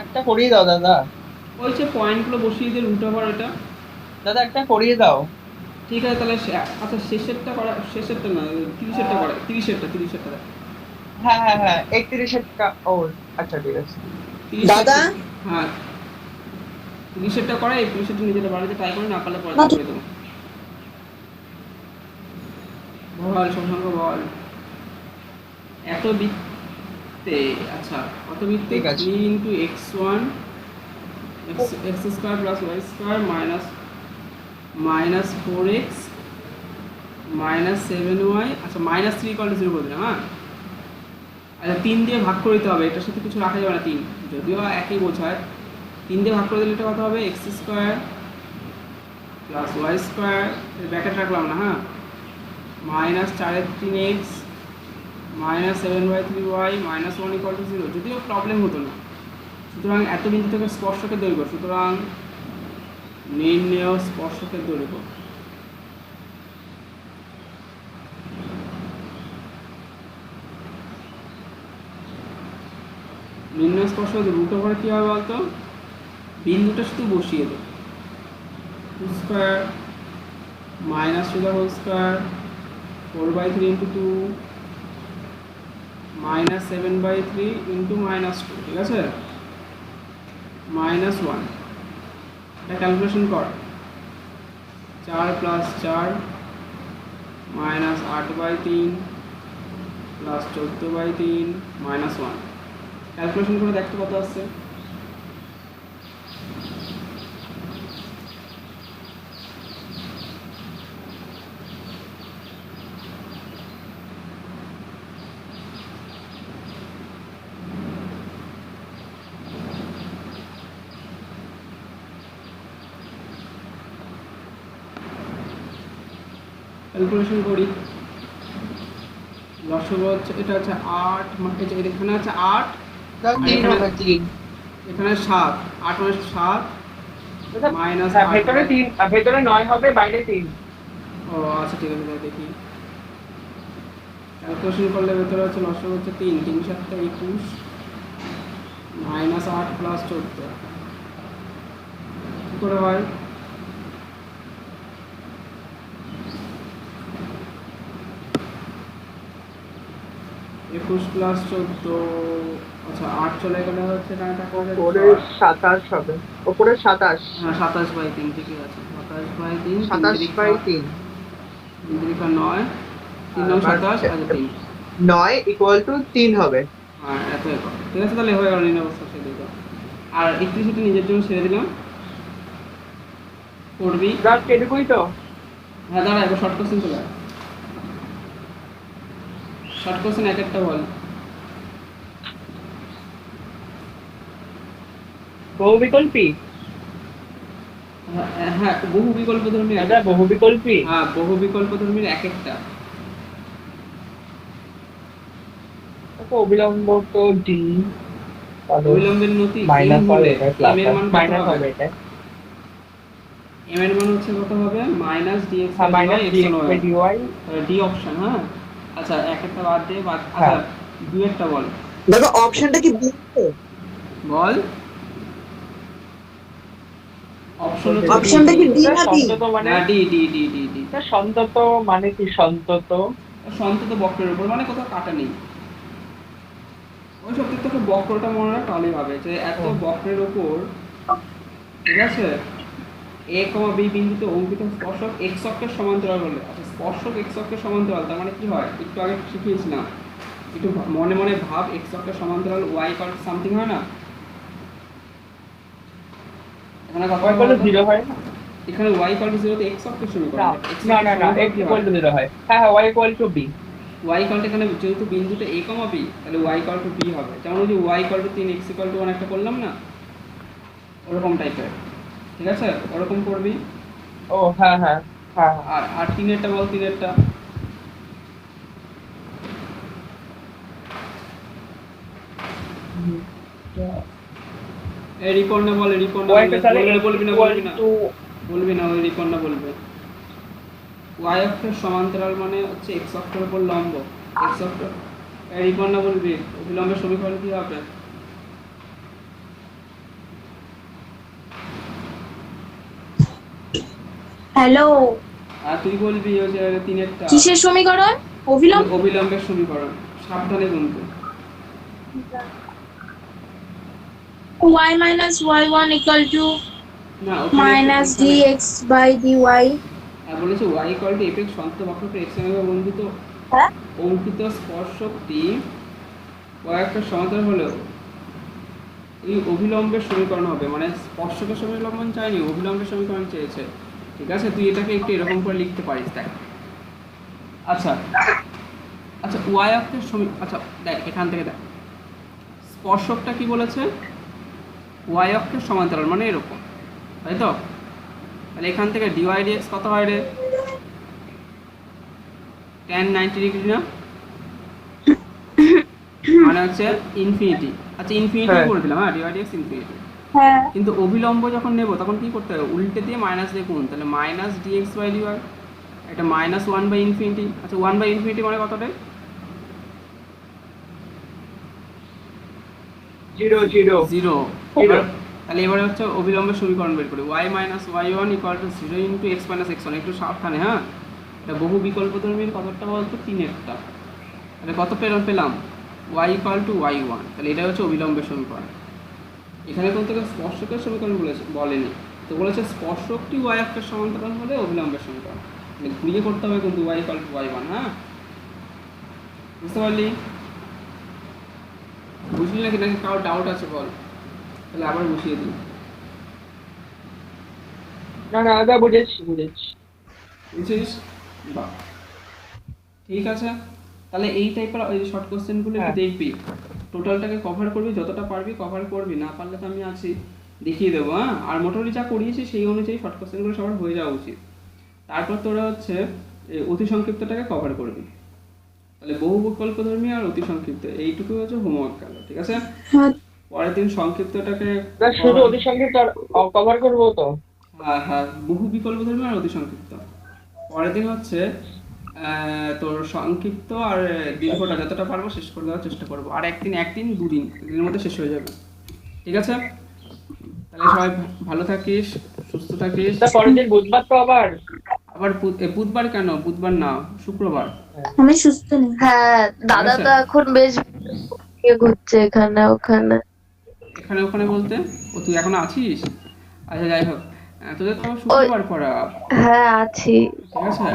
একটা করিয়ে দাও দাদা। ওই যে পয়েন্টগুলো বসিয়ে দিয়ে রুট ওভার এটা। দাদা একটা করিয়ে দাও। ঠিক আছে তাহলে আচ্ছা শেষেরটা করা, শেষেরটা না 30-এরটা করা, 30-এরটা। হ্যাঁ 31-এরটা, ও আচ্ছা ঠিক আছে দাদা। হ্যাঁ 30-এরটা করা, 31-এরটা নিজেটা বাড়িতে ট্রাই করে, না পারলে পরে করে দেবো। বল শশাঙ্ক বল, এত বৃত্তে, আচ্ছা কত বৃত্তে? 3 into x1 x square plus y square minus 4x minus 7y, আচ্ছা মাইনাস 3 ইকুয়াল টু 0 করে দিলাম। হ্যাঁ আচ্ছা 3 দিয়ে ভাগ করে দিতে হবে, এটার সাথে কিছু রাখা যাবে না, 3 যদিও একই বোঝায়, 3 দিয়ে ভাগ করে দিলে এটা কত হবে? x square plus y square, bracket রাখলাম না, হ্যাঁ, minus 4 3x minus 7/3y minus 1 equal to 0, যদিও প্রবলেম হতো না। সুতরাং এত বিন্দু থেকে স্পর্শকের দৈর্ঘ্য, সুতরাং নির্ণেয় স্পর্শকের দৈর্ঘ্য। নির্ণয় স্পর্শক রুট ওভার কী হবে বলতো? বিন্দুটা শুধু বসিয়ে দেবো, 2 square minus to the whole square 4/3 into 2 minus 7/3 into minus 2, ঠিক আছে, মাইনাস 1। এটা ক্যালকুলেশন কর, 4 plus 4 minus 8/3 plus 14/3 minus 1, calculation করে দেখতে কত আসছে। ক্যালকুলেশন করি, লসগু হচ্ছে, এটা হচ্ছে 8, এখানে হচ্ছে 8, এখানে 7, 8 মানে 7 মাইনাস ভেতরে 9 হবে, বাইরে 3। ও আচ্ছা ঠিক আছে, দেখি ক্যালকুলেশন করলে ভেতরে হচ্ছে লসগু হচ্ছে 3, 3 7 21 মাইনাস 8 প্লাস 14, কী করে হয়? 21 প্লাস 14, আচ্ছা 8 চলে গেলে হচ্ছে এখানে টাকা হবে ওপরে 27 হবে, ওপরে 27, হ্যাঁ 27/3, ঠিকই আছে, 27/3, 27/3 3 3 9, 3 9 27, আচ্ছা 3 9 ইকুয়াল টু 3 হবে। হ্যাঁ এত একক, ঠিক আছে, তাহলে হয়ে গেল নির্ণয় অবস্থা ছেড়ে দিলাম, আর 31 নিজের জন্য ছেড়ে দিলাম, করবি। জাস্ট এটুকুই তো। হ্যাঁ দাঁড়া, এবার শর্ট কোশ্চেন চলে আয়। শর্ট কোশ্চেন এক একটা বল। বহুবিকল্পী? হ্যাঁ, বহু বিকল্প ধর্মী দাদা বহুবিকল্পী? হ্যাঁ, বহু বিকল্প ধর্মীর এক একটা। অবিলম্ব তো ডি, অবিলম্বের নতি মাইনাস m হবে হলে এটা, m প্লাস এর মান কত মাইনাস হবে? হবে এটা। m এর মান হচ্ছে কত হবে? মাইনাস dx হ্যাঁ, by minus x dx by dy। D option. হ্যাঁ, আচ্ছা এক একটা বাদ দিয়ে আচ্ছা হ্যাঁ। দুয়েরটা বল। দেখো অপশনটা কি বি? বল অপশন অপশনটা কি ডি না বি? সন্তত মানে? না, D D D D D. সন্তত মানে কি? সন্তত সন্তত বক্রের উপর মানে কোথাও কাটা নেই। ওই সব দিক থেকে বক্রটা মনে রাখ, তাহলেই হবে যে এত বক্রের উপর, ঠিক আছে, a, b বিন্দুতে অঙ্কিত স্পর্শক x অক্ষের সমান্তরাল হলে, আচ্ছা স্পর্শক x অক্ষের সমান্তরাল তার মানে কি হয় একটু আগে শিখিয়েছিলাম, একটু মনে মনে ভাব, x অক্ষের সমান্তরাল y ইকুয়াল সামথিং হয় না? এখানে কত y হয়? 0 হয় না? এখানে y ইকুয়াল টু 0 তে x অক্ষের সমীকরণ, x না অক্ষের না, সমীকরণ x কি ইকুয়াল হয়? টু 0 হয়। হ্যাঁ হ্যাঁ, y equal to b। y equal to এখানে যেহেতু বিন্দুতে a, b তাহলে y ইকুয়াল টু b হবে। যেমন ওই যে y equal to 3 x equal to 1 একটা করলাম না, ওরকম টাইপের, ঠিক আছে, ওরকম করবি। ও হ্যাঁ হ্যাঁ হ্যাঁ হ্যাঁ। আর তিনেরটা বল, তিনেরটা। এই রিপন্না বল, রিপন্না y কে তাহলে বলবি না equal to বলবি না, ওই রিপন্না বলবে। y অক্ষের সমান্তরাল মানে হচ্ছে x অক্ষের উপর লম্ব, x অক্ষ। এই রিপন্না বলবি অভিলম্বের সমীকরণ কি হবে? হ্যালো, আর তুই বলবি ওই যে তিনেরটা, কিসের সমীকরণ? অবিলম্ব। অভিলম্বের সমীকরণ, সাবধানে গুনতে। y minus y1 equal to না, ওখানে minus একটু এখানে- dx by dy। বলেছে y ইকুয়াল টু fx সন্ত বক্রকে x এর সঙ্গে বন্ধিত হ্যাঁ, অঙ্কিত স্পর্শকটি y একটা সমান্তরাল হলেও এই অভিলম্বের সমীকরণ হবে, মানে স্পর্শকের সমীকরণ চাইনি, অভিলম্বের সমীকরণ চেয়েছে, ঠিক আছে? তুই এটাকে একটু এরকম করে লিখতে পারিস, দেখ। আচ্ছা আচ্ছা, y অক্ষের আচ্ছা দেখ, এখান থেকে দেখ স্পর্শকটা কি বলেছে, y অক্ষের সমান্তরাল মানে এরকম, তাই তো? তাহলে এখান থেকে dy dx কত হয় রে? tan 90 ডিগ্রি না, মানে হচ্ছে ইনফিনিটি। আচ্ছা ইনফিনিটি হ্যাঁ। করে দিলাম, হ্যাঁ, dy dx ইনফিনিটি। হ্যাঁ, কিন্তু অভিলম্ব যখন নেব তখন কি করতে হবে? উল্টে দিয়ে মাইনাস দিয়ে গুণ, তাহলে মাইনাস dx বাই dy, এটা মাইনাস 1 বাই ইনফিনিটি। আচ্ছা 1 বাই ইনফিনিটি মানে কতটা? 0 0 0। Zero। তাহলে এবারে হচ্ছে অভিলম্বের সমীকরণ বের করি, y minus y1 equal to 0 into x minus x1। একটু সাবধানে, হ্যাঁ, এটা বহু বিকল্পধর্মীর কতটা বলতো? তিনেরটা। তাহলে কত পেলাম? y equal to y1। তাহলে এটা হচ্ছে অভিলম্বের সমীকরণ। এখানে কোন থেকে স্পর্শকের সমীকরণ বলেনি, তো বলেছে স্পর্শকটি y অক্ষের সমান্তরাল হলে অভিলম্বের সমীকরণ। মানে ঘুরিয়ে করতে হবে কিন্তু, y ইকুয়াল টু y1। হ্যাঁ, বুঝতে পারলি? বুঝলি নাকি নাকি কারো ডাউট আছে বল, তাহলে আবার বসিয়ে দিই। না না দাদা, বুঝেছি বুঝেছি। বুঝছিস? বাহ, ঠিক আছে। তাহলে এই টাইপের ওই শর্ট কোশ্চেনগুলো একটু হ্যাঁ। দেখবি, টোটালটাকে কভার করবি, যতটা পারবি কভার করবি, না পারলে তো আমি আছি, দেখিয়ে দেবো। হ্যাঁ, আর মোটামুটি যা করিয়েছি সেই অনুযায়ী শর্ট কোশ্চেনগুলো সবার হয়ে যাওয়া উচিত। তারপর তোরা হচ্ছে এই অতি সংক্ষিপ্তটাকে কভার করবি। তাহলে বহু বিকল্পধর্মী আর অতি সংক্ষিপ্ত, এইটুকু হচ্ছে হোমওয়ার্ক গেল, ঠিক আছে? পরের দিন সংক্ষিপ্তটাকে দাদা শুধু ওদের সঙ্গে কভার করবো তো? হ্যাঁ হ্যাঁ, বহু বিকল্পধর্মী আর অতি সংক্ষিপ্ত। পরের দিন হচ্ছে তোর সংক্ষিপ্ত আর দীর্ঘটা যতটা পারবো শেষ করে দেওয়ার চেষ্টা করবো। আর একদিন দুদিন দিনের মধ্যে শেষ হয়ে যাবে, ঠিক আছে? তাহলে সবাই ভালো থাকিস, সুস্থ থাকিস। দাদা পরের দিন বুধবার তো আবার। আবার বুধবার কেন? বুধবার না, শুক্রবার। আমি সুস্থ নেই। হ্যাঁ, দাদা আছে? তো এখন বেশ ইয়ে ঘুরছে এখানে ওখানে। এখানে ওখানে বলতে ও তুই এখনো আছিস? আচ্ছা যাই হোক, তোদের তো শুক্রবার পড়া, হ্যাঁ আছি। ঠিক আছে?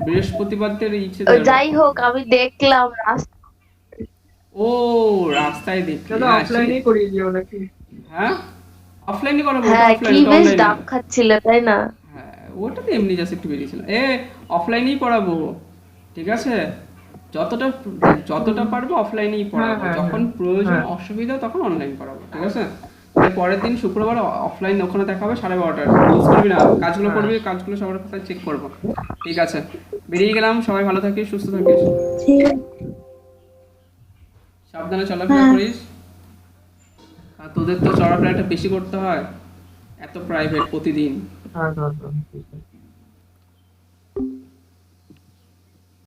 বৃহস্পতিবারদের ইচ্ছে ওই যাই হোক, আমি দেখলাম ও রাস্তায় দেখলি? দাদা হ্যাঁ, অফলাইনেই করিয়ে দিও নাকি? হ্যাঁ অফলাইনে করাবো, হ্যাঁ, কি অফলাইনে তো বেশ অনলাইনে। ডাব খাচ্ছিলে তাই না? হ্যাঁ, ওটা তো এমনি জাস্ট একটু বেরিয়েছিল। অফলাইনেই পড়াবো, ঠিক আছে? যতটা যতটা পারবো অফলাইনেই পড়াবো, হ্যাঁ, যখন প্রয়োজন হ্যাঁ। অসুবিধা তখন অনলাইন পড়াবো, ঠিক আছে? তাহলে পরের দিন শুক্রবার অফলাইন ওখানে দেখা হবে 12:30টায়। মিস করবি না, কাজগুলো করবি, কাজগুলো সবার কথা চেক করবো, ঠিক আছে? বেরিয়ে গেলাম, সবাই ভালো থাকিস, সুস্থ থাকিস, ঠিক আছে। সাবধানে চলাফেরা হ্যাঁ। করিস। আর তোদের তো চলাফেরাটা বেশি করতে হয়, এত প্রাইভেট প্রতিদিন। হ্যাঁ, হ্যাঁ, হ্যাঁ, ঠিক আছে।